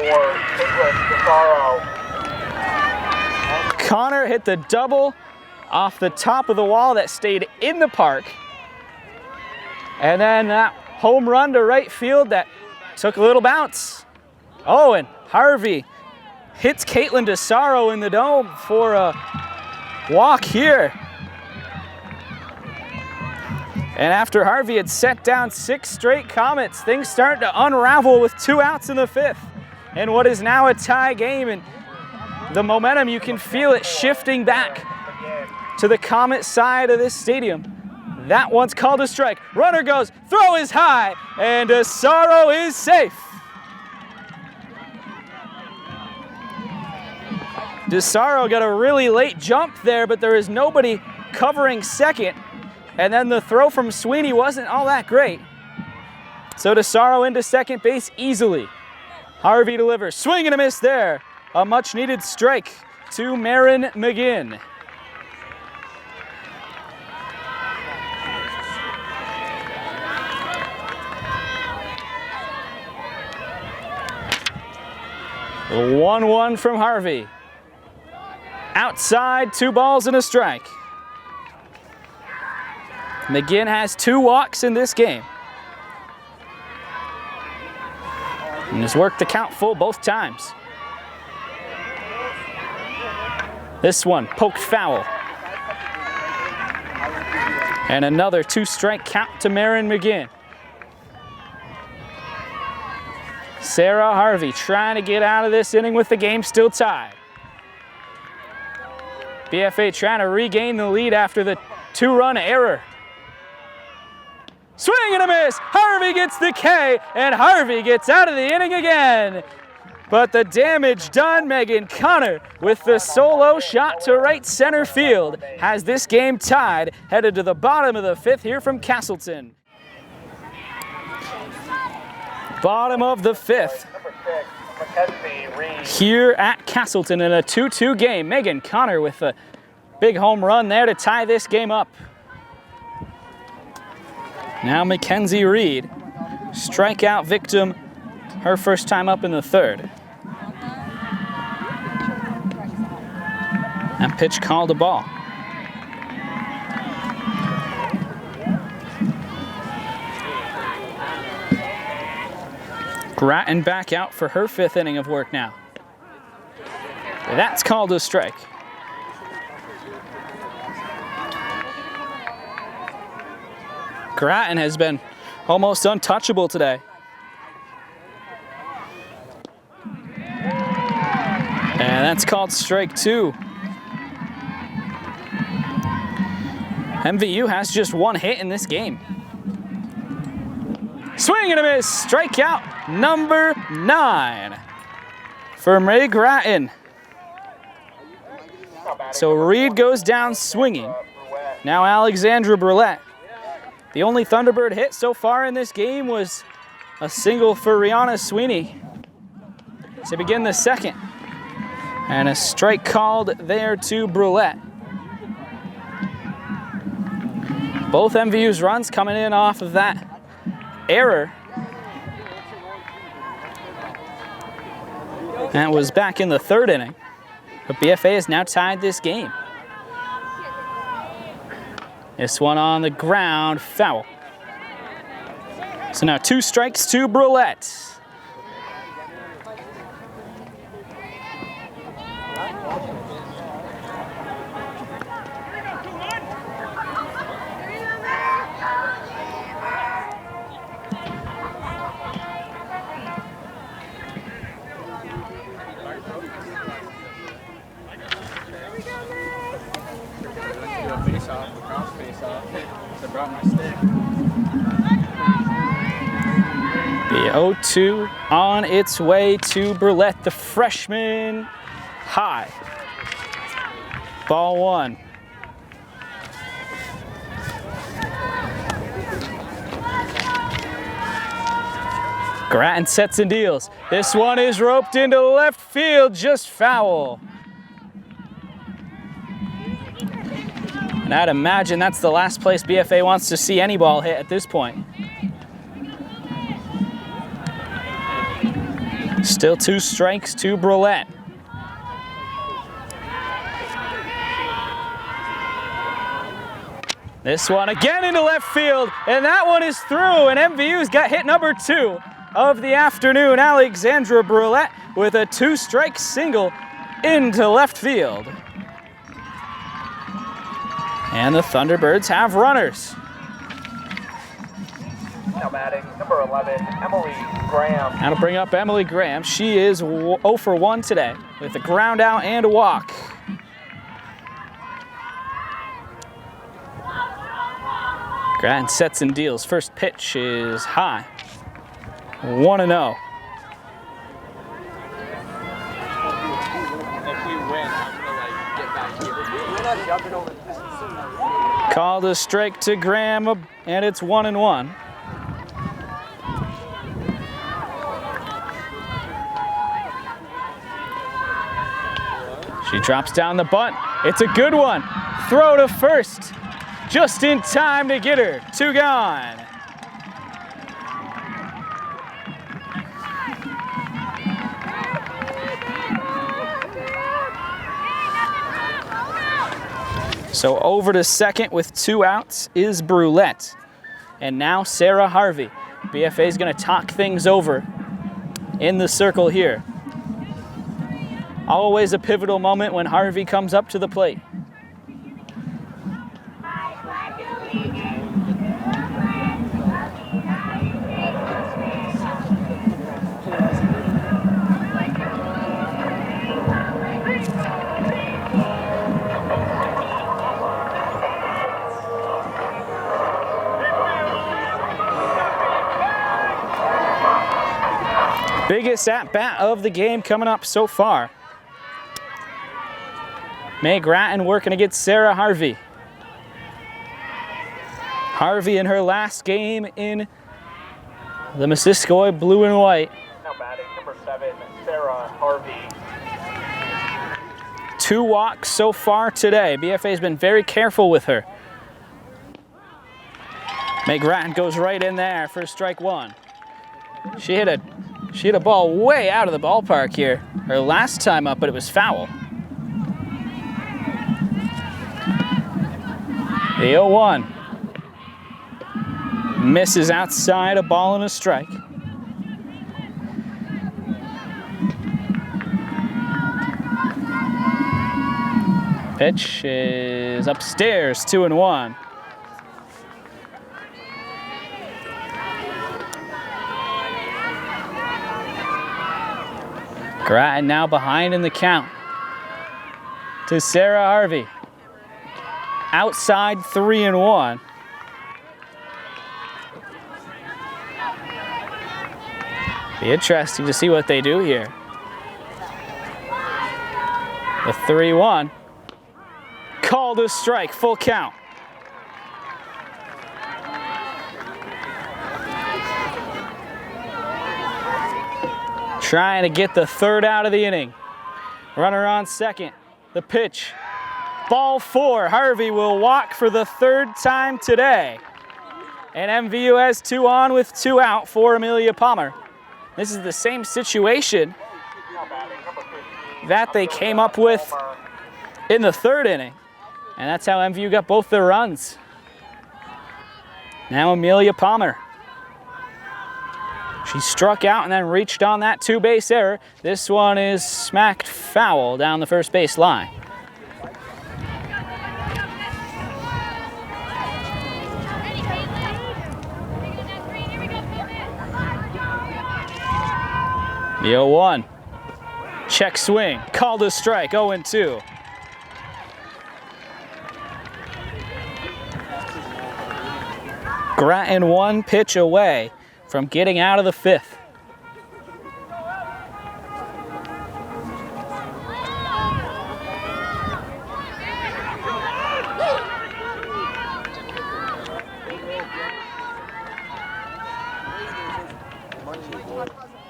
for Caitlin Desaro. Connor hit the double off the top of the wall that stayed in the park. And then that home run to right field that took a little bounce. Oh, and Harvey hits Caitlin Desaro in the dome for a walk here. And after Harvey had set down 6 straight Comets, things start to unravel with 2 outs in the 5th. And what is now a tie game, and the momentum, you can feel it shifting back to the Comet side of this stadium. That one's called a strike. Runner goes, throw is high, and Desaro is safe. Desaro got a really late jump there, but there is nobody covering second. And then the throw from Sweeney wasn't all that great. So Desaro into second base easily. Harvey delivers, swing and a miss there. A much needed strike to Marin McGinn. The 1-1 from Harvey. Outside, 2 balls and a strike. McGinn has 2 walks in this game. And has worked the count full both times. This one poked foul. And another 2-strike count to Marin McGinn. Sarah Harvey trying to get out of this inning with the game still tied. BFA trying to regain the lead after the 2-run error. Swing and a miss. Harvey gets the K, and Harvey gets out of the inning again. But the damage done, Megan Connor with the solo shot to right center field has this game tied, headed to the bottom of the 5th here from Castleton. Bottom of the 5th here at Castleton in a 2-2 game. Megan Connor with a big home run there to tie this game up. Now Mackenzie Reed, strikeout victim, her first time up in the 3rd. That pitch called a ball. Grattan back out for her 5th inning of work now. That's called a strike. Grattan has been almost untouchable today. And that's called strike 2. MVU has just 1 hit in this game. Swing and a miss, strikeout number 9 for May Grattan. So Reed goes down swinging. Now Alexandra Brulette. The only Thunderbird hit so far in this game was a single for Rihanna Sweeney to begin the 2nd. And a strike called there to Brulette. Both MVU's runs coming in off of that error. That was back in the 3rd inning. But BFA has now tied this game. This one on the ground, foul. So now 2 strikes to Brulette. The 0-2 on its way to Brulette, the freshman, high. Ball 1. Grattan sets and deals. This one is roped into left field, just foul. And I'd imagine that's the last place BFA wants to see any ball hit at this point. Still 2 strikes to Brulette. This one again into left field, and that one is through, and MVU's got hit number 2 of the afternoon. Alexandra Brulette with a 2-strike single into left field. And the Thunderbirds have runners. Now batting, number 11, Emily Graham. That'll bring up Emily Graham. She is 0 for 1 today with a ground out and a walk. Grattan sets and deals. First pitch is high. 1-0. Called a strike to Graham, and it's 1-1. She drops down the bunt. It's a good one. Throw to first. Just in time to get her. 2 gone. So over to second with 2 outs is Brulette. And now Sarah Harvey. BFA is going to talk things over in the circle here. Always a pivotal moment when Harvey comes up to the plate. Biggest at-bat of the game coming up so far. Meg Grattan working against Sarah Harvey. Harvey in her last game in the Missisquoi blue and white. Now batting, number 7, Sarah Harvey. 2 walks so far today. BFA has been very careful with her. Meg Grattan goes right in there for strike 1. She hit a ball way out of the ballpark here. Her last time up, but it was foul. The 0-1. Misses outside, a ball and a strike. Pitch is upstairs, 2-1. Grattan now behind in the count to Sarah Harvey. Outside 3-1. Be interesting to see what they do here. The 3-1. Called a strike, full count. Trying to get the 3rd out of the inning. Runner on second. The pitch. Ball 4. Harvey will walk for the 3rd time today. And MVU has 2 on with 2 out for Amelia Palmer. This is the same situation that they came up with in the 3rd inning. And that's how MVU got both their runs. Now Amelia Palmer. She struck out and then reached on that 2-base error. This one is smacked foul down the first base line. The 0-1. Check swing. Called a strike. 0-2. Grattan 1 pitch away from getting out of the 5th.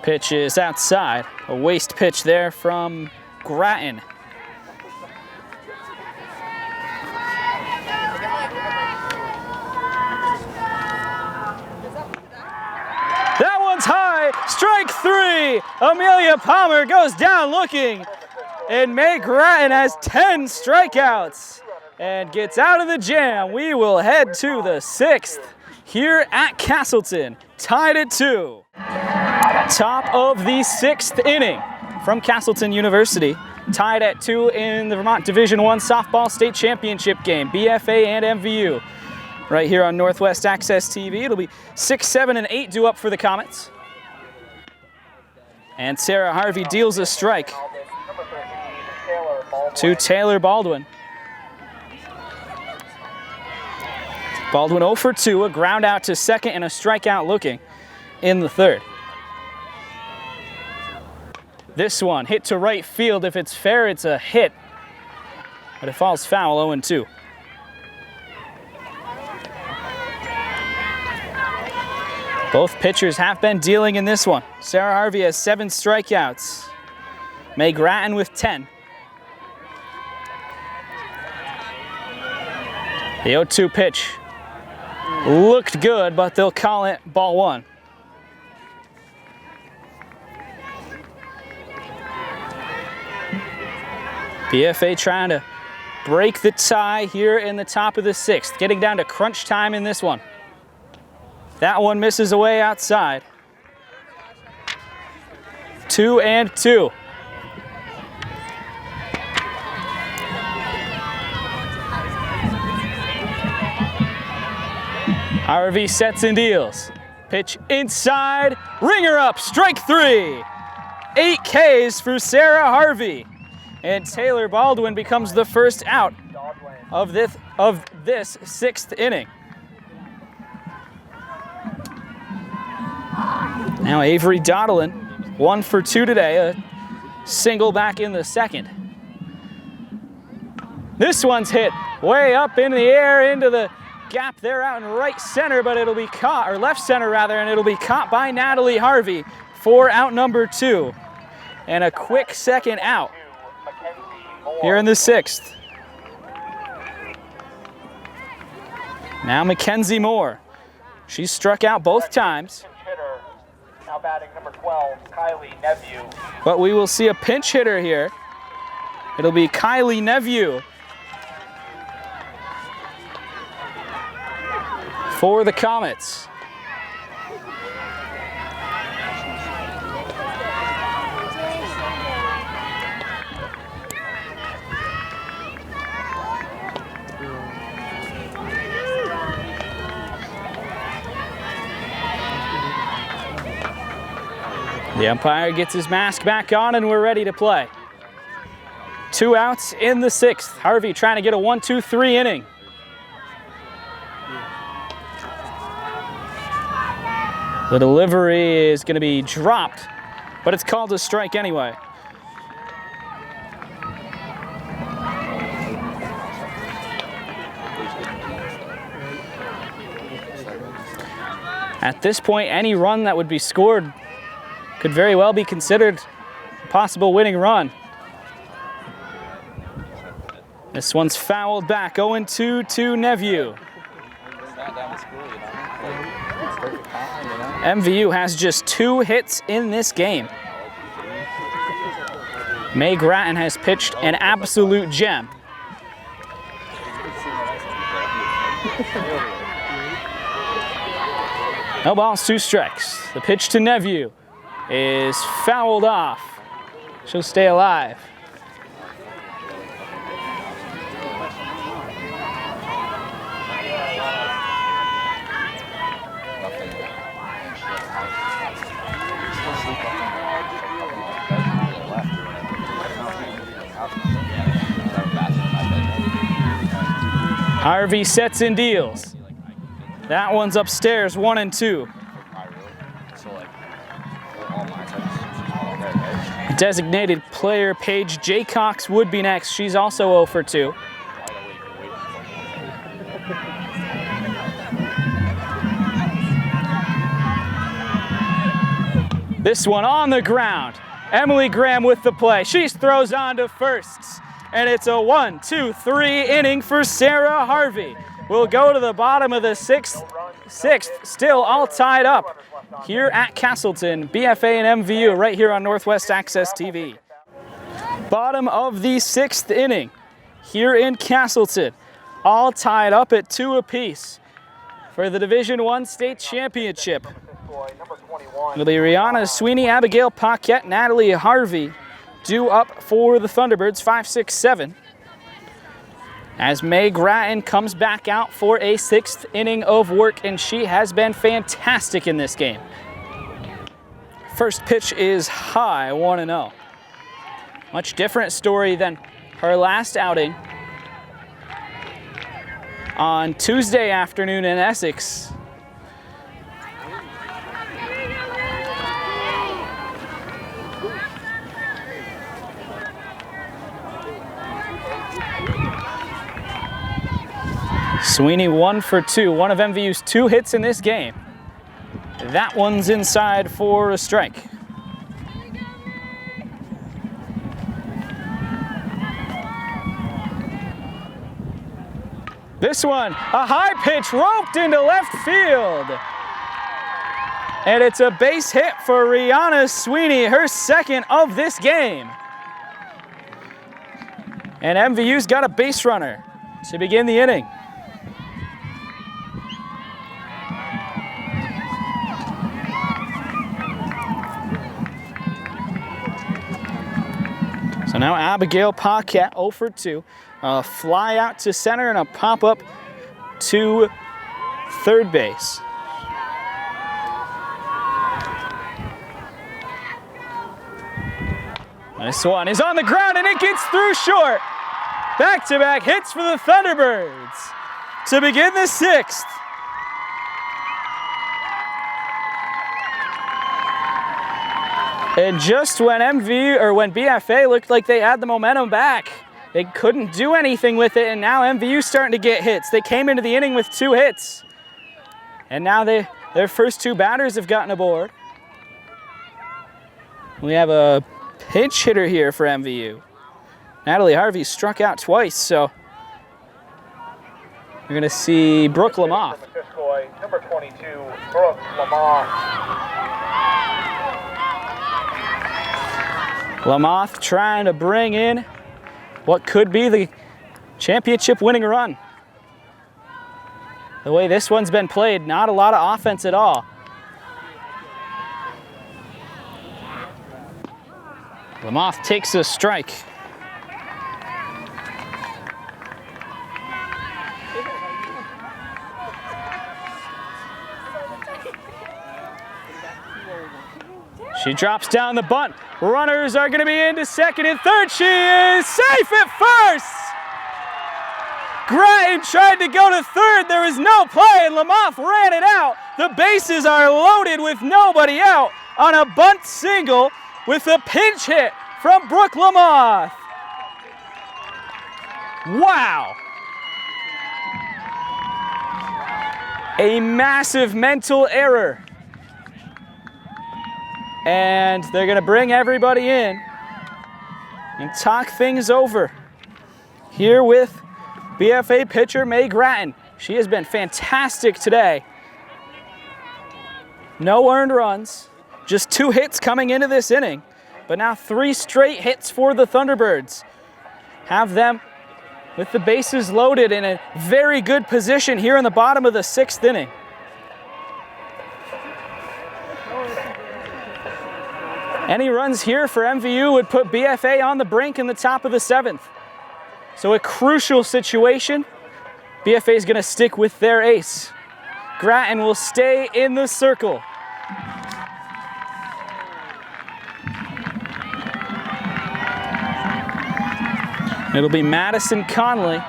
Pitch is outside. A waste pitch there from Grattan. That one's high high. Strike three. Amelia Palmer goes down looking. And Meg Grattan has 10 strikeouts and gets out of the jam. We will head to the 6th here at Castleton, tied at 2. Top of the 6th inning from Castleton University, tied at 2 in the Vermont Division I Softball State Championship game, BFA and MVU. Right here on Northwest Access TV. It'll be 6, 7, and 8 due up for the Comets. And Sarah Harvey deals a strike to Taylor Baldwin. Baldwin 0 for 2, a ground out to second and a strikeout looking in the 3rd. This one hit to right field. If it's fair, it's a hit, but it falls foul, 0-2. Both pitchers have been dealing in this one. Sarah Harvey has 7 strikeouts. Meg Grattan with 10. The 0-2 pitch looked good, but they'll call it ball 1. BFA trying to break the tie here in the top of the 6th, getting down to crunch time in this one. That one misses away outside. 2-2. Harvey sets and deals. Pitch inside, ringer up, strike 3. 8 Ks for Sarah Harvey. And Taylor Baldwin becomes the first out of this 6th inning. Now Avery Dottelin, 1 for 2 today, a single back in the 2nd. This one's hit way up in the air into the gap there out in right center, but it'll be caught, or left center rather, and it'll be caught by Natalie Harvey for out number 2. And a quick second out here in the 6th. Now Mackenzie Moore. She's struck out both times. Now batting number 12, Kylie Nephew. But we will see a pinch hitter here. It'll be Kylie Nephew for the Comets. The umpire gets his mask back on and we're ready to play. 2 outs in the 6th. Harvey trying to get a 1-2-3 inning. The delivery is going to be dropped, but it's called a strike anyway. At this point, any run that would be scored could very well be considered a possible winning run. This one's fouled back, 0-2 to Nephew. MVU has just 2 hits in this game. Meg Grattan has pitched an absolute gem. No balls, 2 strikes. The pitch to Nephew is fouled off. She'll stay alive. Harvey sets and deals. That one's upstairs, 1-2. Designated player Paige Jaycox would be next. She's also 0 for 2. This one on the ground. Emily Graham with the play. She throws on to first. And it's a 1-2-3 inning for Sarah Harvey. will go to the bottom of the sixth, still all tied up here at Castleton, BFA and MVU, right here on Northwest Access TV. Bottom of the 6th inning here in Castleton, all tied up at 2 apiece for the Division I state championship. It'll be Rihanna Sweeney, Abigail Paquette, Natalie Harvey due up for the Thunderbirds, 5-6-7. As May Grattan comes back out for a 6th inning of work, and she has been fantastic in this game. First pitch is high, 1-0. Much different story than her last outing on Tuesday afternoon in Essex. Sweeney 1 for 2, one of MVU's 2 hits in this game. That one's inside for a strike. This one, a high pitch roped into left field. And it's a base hit for Rihanna Sweeney, her 2nd of this game. And MVU's got a base runner to begin the inning. So now Abigail Paquette 0 for 2. A fly out to center and a pop up to third base. This one is on the ground and it gets through short. Back-to-back hits for the Thunderbirds to begin the 6th. And just when when BFA looked like they had the momentum back, they couldn't do anything with it, and now MVU's starting to get hits. They came into the inning with 2 hits, and now their first 2 batters have gotten aboard. We have a pinch hitter here for MVU. Natalie Harvey struck out twice, so you're gonna see Brooke Lamoth. Number 22, Brooke Lamoth. Lamoth trying to bring in what could be the championship winning run. The way this one's been played, not a lot of offense at all. Lamoth takes a strike. She drops down the bunt. Runners are going to be into second and third. She is safe at first. Grattan tried to go to third. There was no play, and Lamoth ran it out. The bases are loaded with nobody out on a bunt single with a pinch hit from Brooke Lamoth. Wow. A massive mental error. And they're going to bring everybody in and talk things over here with BFA pitcher May Grattan. She has been fantastic today. No earned runs, just 2 hits coming into this inning, but now 3 straight hits for the Thunderbirds. Have them with the bases loaded in a very good position here in the bottom of the 6th inning. Any runs here for MVU would put BFA on the brink in the top of the 7th. So a crucial situation. BFA is going to stick with their ace. Grattan will stay in the circle. It'll be Madison Conley,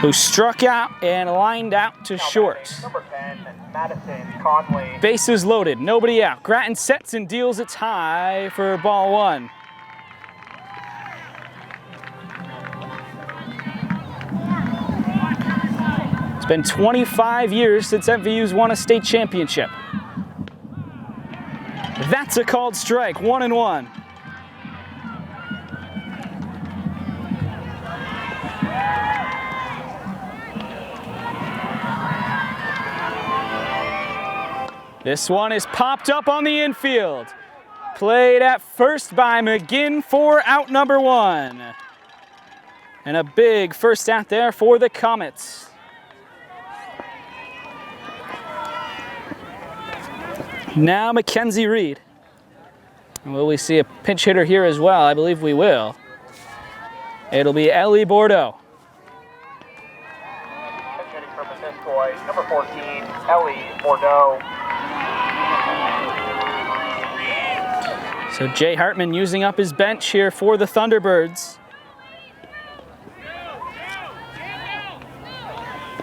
who struck out and lined out to short. Number 10, Madison Conley. Bases loaded, nobody out. Grattan sets and deals it high for ball 1. It's been 25 years since MVU's won a state championship. That's a called strike, 1-1. This one is popped up on the infield. Played at first by McGinn for out number 1. And a big first out there for the Comets. Now Mackenzie Reed. Will we see a pinch hitter here as well? I believe we will. It'll be Ellie Bordeaux. Pinch hitting for Missisquoi, number 14, Ellie Bordeaux. So Jay Hartman using up his bench here for the Thunderbirds.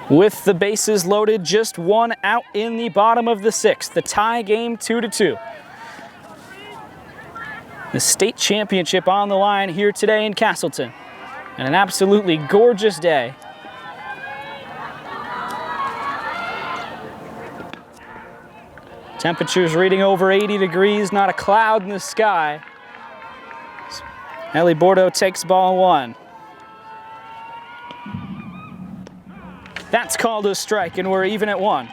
With the bases loaded, just 1 out in the bottom of the 6th. The tie game 2-2. The state championship on the line here today in Castleton. And an absolutely gorgeous day. Temperatures reading over 80 degrees, not a cloud in the sky. Ellie Bordeaux takes ball 1. That's called a strike, and we're even at 1.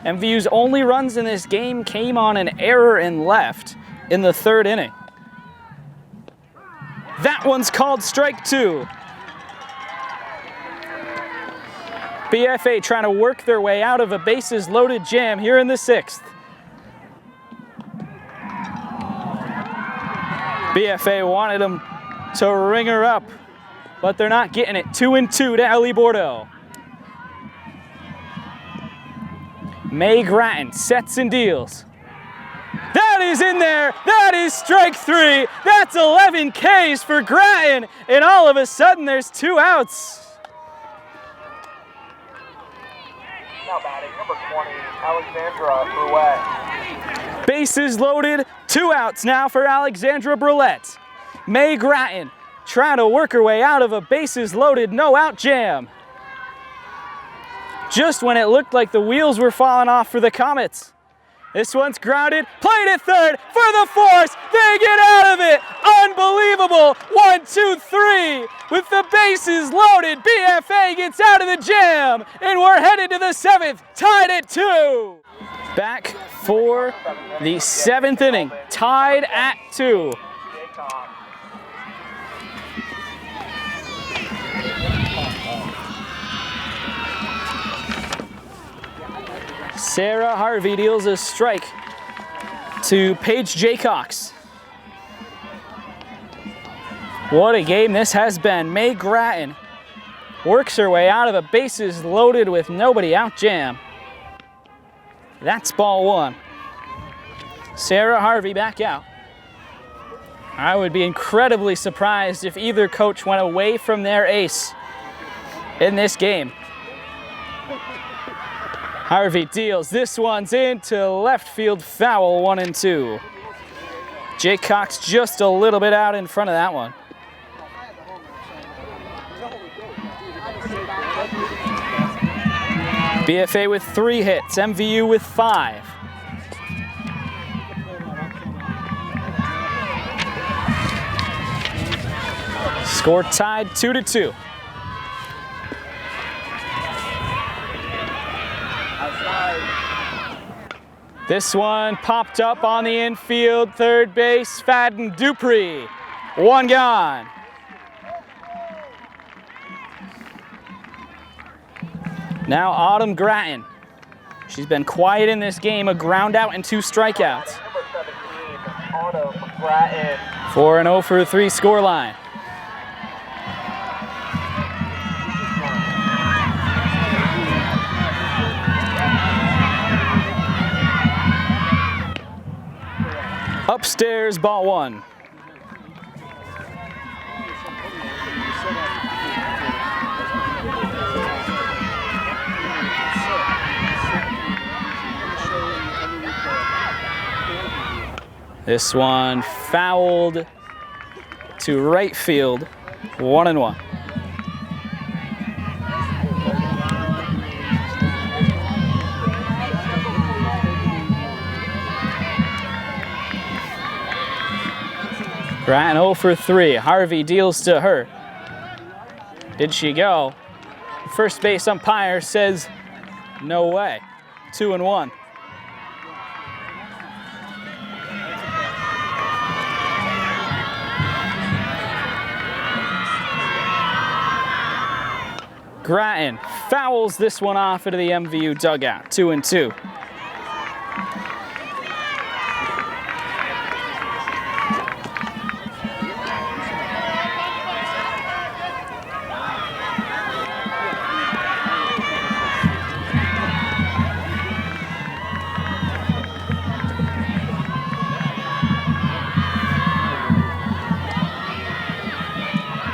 MVU's only runs in this game came on an error in left in the 3rd inning. That one's called strike 2. BFA trying to work their way out of a bases loaded jam here in the 6th. BFA wanted them to ring her up, but they're not getting it. 2-2 to Ellie Bordeaux. May Grattan sets and deals. That is in there. That is strike 3. That's 11 Ks for Grattan. And all of a sudden, there's 2 outs. Now batting, number 20, Alexandra Brouette. Bases loaded. 2 outs now for Alexandra Brouette. May Grattan trying to work her way out of a bases loaded, no out jam. Just when it looked like the wheels were falling off for the Comets. This one's grounded, played at 3rd for the force. They get out of it. Unbelievable. 1, 2, 3. With the bases loaded, BFA gets out of the jam. And we're headed to the 7th, tied at 2. Back for the 7th inning, tied at 2. Sarah Harvey deals a strike to Paige Jaycox. What a game this has been. May Grattan works her way out of a bases loaded with nobody out jam. That's ball 1. Sarah Harvey back out. I would be incredibly surprised if either coach went away from their ace in this game. Harvey deals. This one's into left field foul, 1-2. Jaycox just a little bit out in front of that one. BFA with 3 hits, MVU with 5. Score tied 2-2. This one popped up on the infield, 3rd base, Fadden Dupree. 1 gone. Now Autumn Grattan. She's been quiet in this game, a ground out and 2 strikeouts. Number 17, Autumn Grattan. 4-0 for a 3 scoreline. Upstairs, ball 1. This one fouled to right field, 1-1. Grattan 0 for 3. Harvey deals to her. Did she go? First base umpire says no way. 2-1. Grattan fouls this one off into the MVU dugout, 2-2.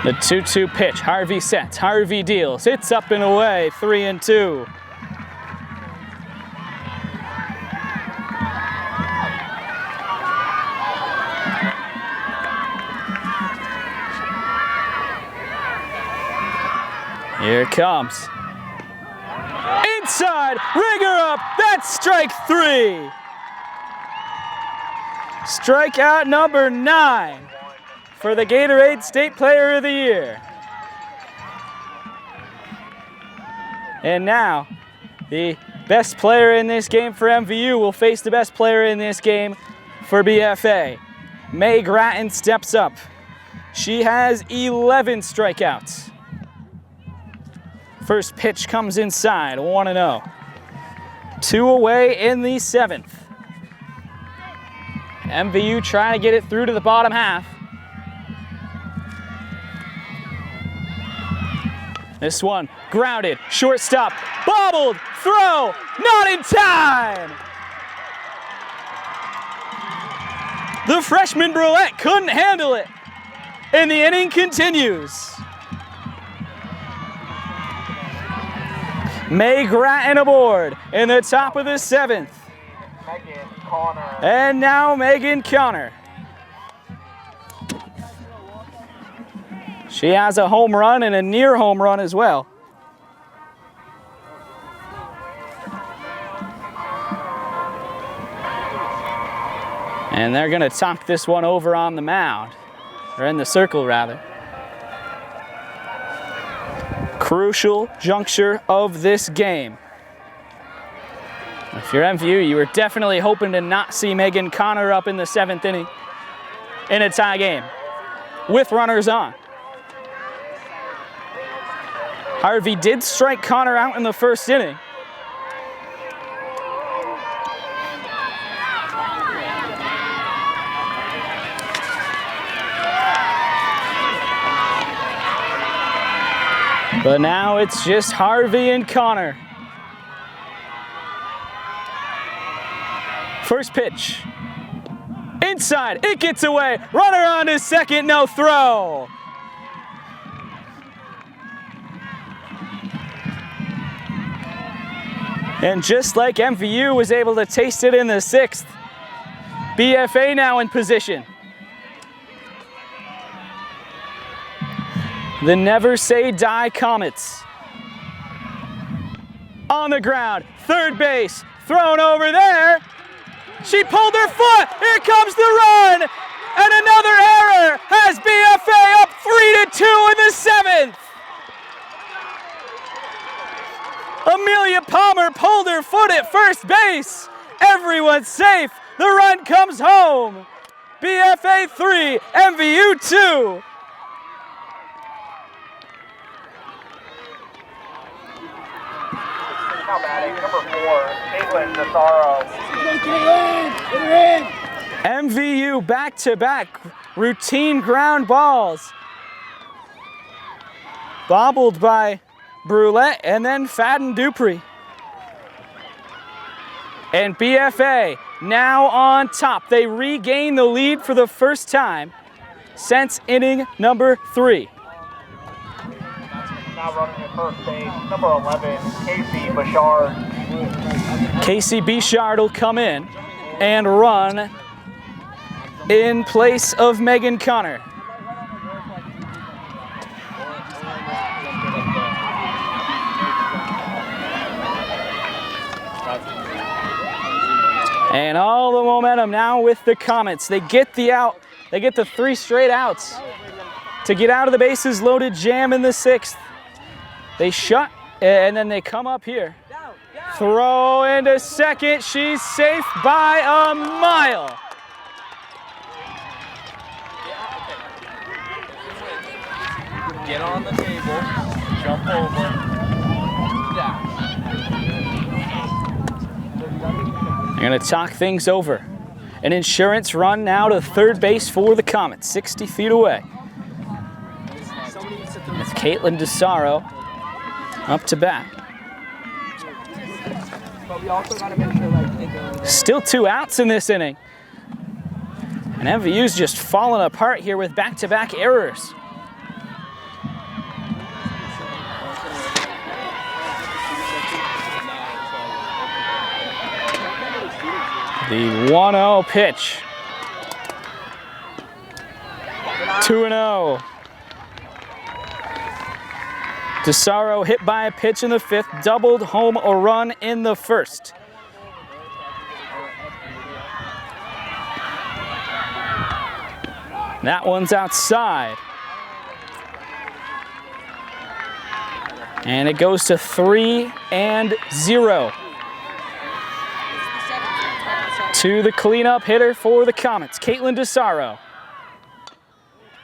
The 2-2 pitch, Harvey sets, Harvey deals, it's up and away, 3-2. Here it comes. Inside, ringer up, that's strike 3. Strikeout number 9. For the Gatorade State Player of the Year. And now, the best player in this game for MVU will face the best player in this game for BFA. May Grattan steps up. She has 11 strikeouts. First pitch comes inside, 1-0. 2 away in the 7th. MVU trying to get it through to the bottom half. This one, grounded, shortstop, bobbled, throw, not in time! The freshman Brulette couldn't handle it, and the inning continues. May Grattan aboard in the top of the 7th. Megan Connor. And now Megan Connor. She has a home run and a near home run as well. And they're going to talk this one over on the mound, or in the circle rather. Crucial juncture of this game. If you're MVU, you were definitely hoping to not see Megan Connor up in the 7th inning in a tie game with runners on. Harvey did strike Connor out in the 1st inning. But now it's just Harvey and Connor. First pitch. Inside, it gets away. Runner on to second, no throw. And just like MVU was able to taste it in the 6th, BFA now in position. The Never Say Die Comets. On the ground, third base, thrown over there. She pulled her foot, here comes the run. And another error has BFA up 3-2 in the 7th. Amelia Palmer pulled her foot at first base. Everyone's safe. The run comes home. BFA 3, MVU 2. Now batting, number 4, Caitlin Nazaro. MVU back-to-back routine ground balls. Bobbled by Brulette and then Fadden Dupree. And BFA now on top. They regain the lead for the first time since inning number 3. Now running at first base, number 11, Casey Bouchard. Casey Bouchard will come in and run in place of Megan Connor. And all the momentum now with the Comets. They get the out. They get the 3 straight outs to get out of the bases loaded jam in the 6th. They shut, and then they come up here. throw into second. She's safe by a mile. Get on the table, jump over, down. They're going to talk things over. An insurance run now to third base for the Comets, 60 feet away. It's Caitlin DeSaro up to bat. Still 2 outs in this inning. And MVU's just falling apart here with back-to-back errors. The 1-0 pitch. 2-0. DeSaro hit by a pitch in the 5th, doubled home a run in the 1st. That one's outside. And it goes to 3-0. To the cleanup hitter for the Comets, Caitlin DeSaro.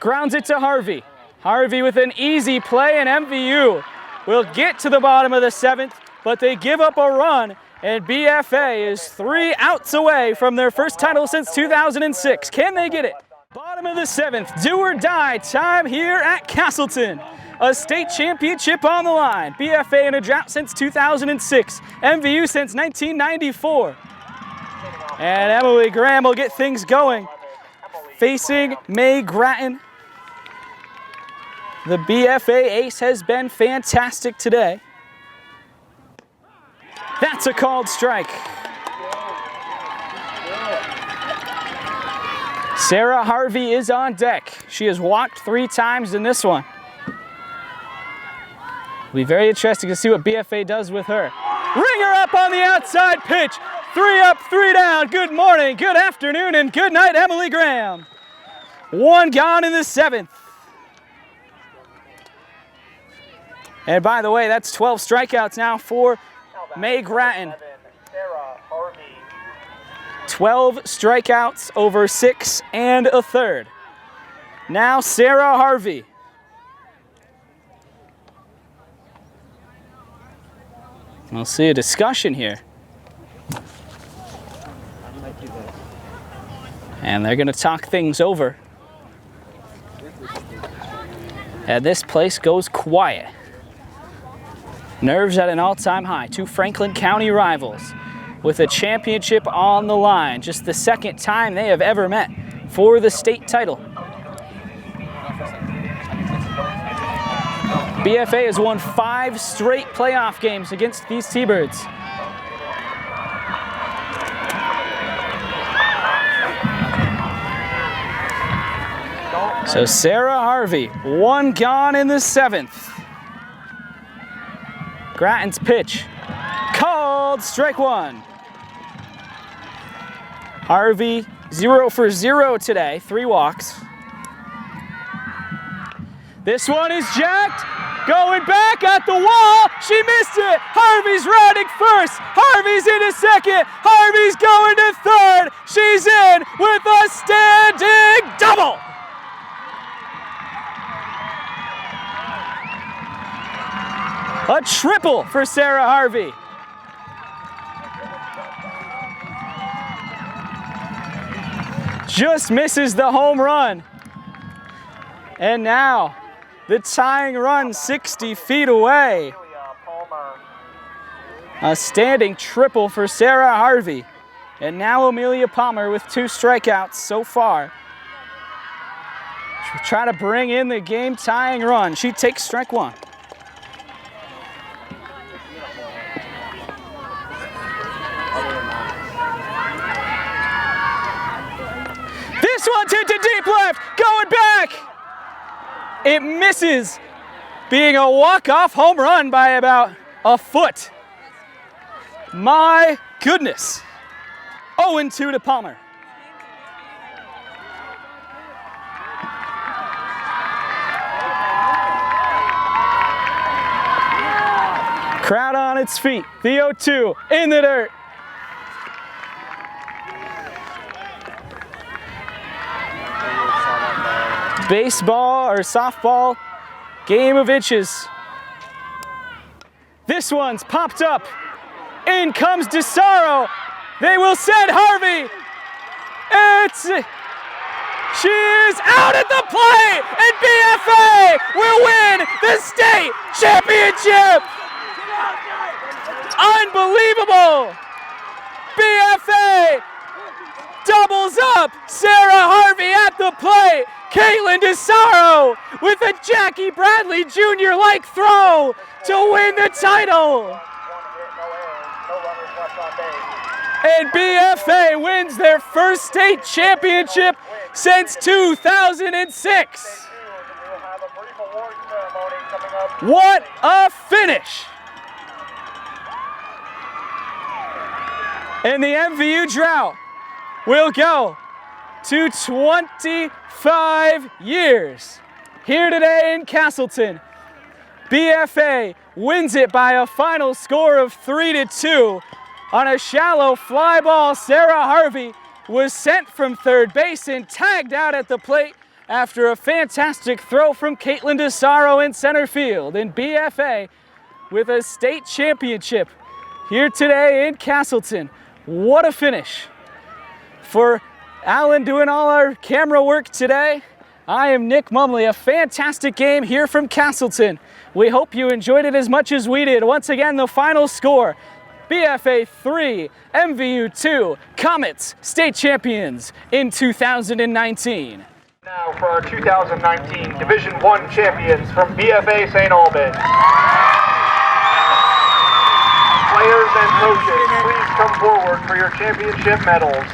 Grounds it to Harvey. Harvey with an easy play, and MVU will get to the bottom of the 7th, but they give up a run, and BFA is 3 outs away from their first title since 2006. Can they get it? Bottom of the 7th, do or die time here at Castleton. A state championship on the line. BFA in a drought since 2006. MVU since 1994. And Emily Graham will get things going. Facing May Grattan. The BFA ace has been fantastic today. That's a called strike. Sarah Harvey is on deck. She has walked 3 times in this one. It'll be very interesting to see what BFA does with her. Ring her up on the outside pitch. 3 up, 3 down. Good morning, good afternoon, and good night, Emily Graham. 1 gone in the 7th. And by the way, that's 12 strikeouts now for May Grattan. 12 strikeouts over 6 1/3. Now Sarah Harvey. We'll see a discussion here. And they're going to talk things over. And this place goes quiet. Nerves at an all-time high. 2 Franklin County rivals with a championship on the line. Just the 2nd time they have ever met for the state title. BFA has won 5 straight playoff games against these T-Birds. So Sarah Harvey, 1 gone in the 7th. Grattan's pitch, called strike 1. Harvey 0 for 0 today, 3 walks. This one is jacked, going back at the wall, she missed it. Harvey's rounding first, Harvey's into second, Harvey's going to 3rd. She's in with a standing double. A triple for Sarah Harvey. Just misses the home run. And now the tying run 60 feet away. A standing triple for Sarah Harvey. And now Amelia Palmer with 2 strikeouts so far. She'll try to bring in the game tying run. She takes strike 1. This one's hit to deep left, going back. It misses, being a walk-off home run by about a foot. My goodness. 0-2 to Palmer. Crowd on on its feet. The 0-2 in the dirt. Baseball or softball, game of inches. This one's popped up. In comes DeSaro. They will send Harvey. She is out at the plate, and BFA will win the state championship. Unbelievable. BFA doubles up. Sarah Harvey at the plate. Caitlin DeSaro with a Jackie Bradley Jr.-like throw to win the title. And BFA wins their first state championship since 2006. What a finish! And the MVU drought will go to 25 years. Here today in Castleton, BFA wins it by a final score of 3-2. On a shallow fly ball, Sarah Harvey was sent from third base and tagged out at the plate after a fantastic throw from Caitlin DeSaro in center field. And BFA with a state championship here today in Castleton. What a finish. For Alan doing all our camera work today, I am Nick Mumley. A fantastic game here from Castleton. We hope you enjoyed it as much as we did. Once again, the final score, BFA 3, MVU 2, Comets, state champions in 2019. Now for our 2019 Division I champions from BFA St. Albans. Players and coaches, please come forward for your championship medals.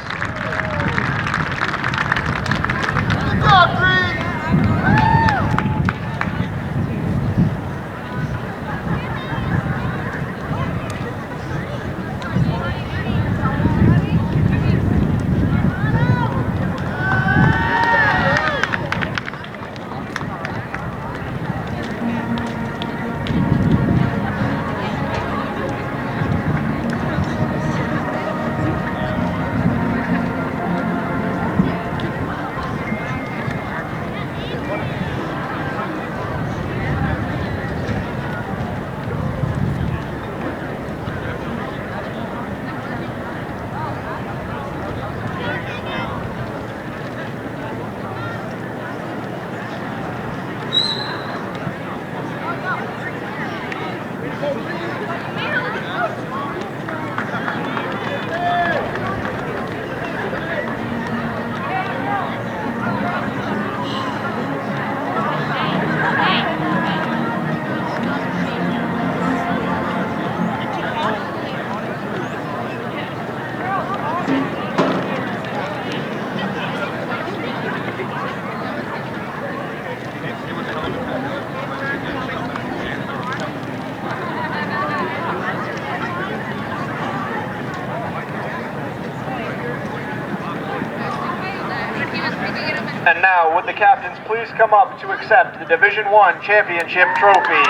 And now, would the captains please come up to accept the Division I championship trophy?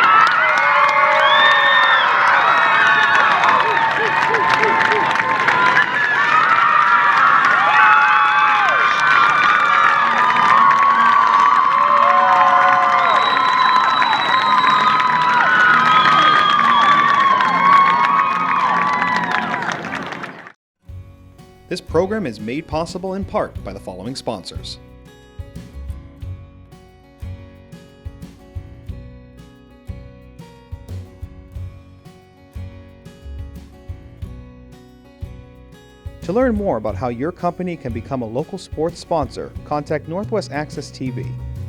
This program is made possible in part by the following sponsors. To learn more about how your company can become a local sports sponsor, contact Northwest Access TV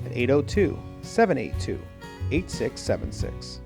at 802-782-8676.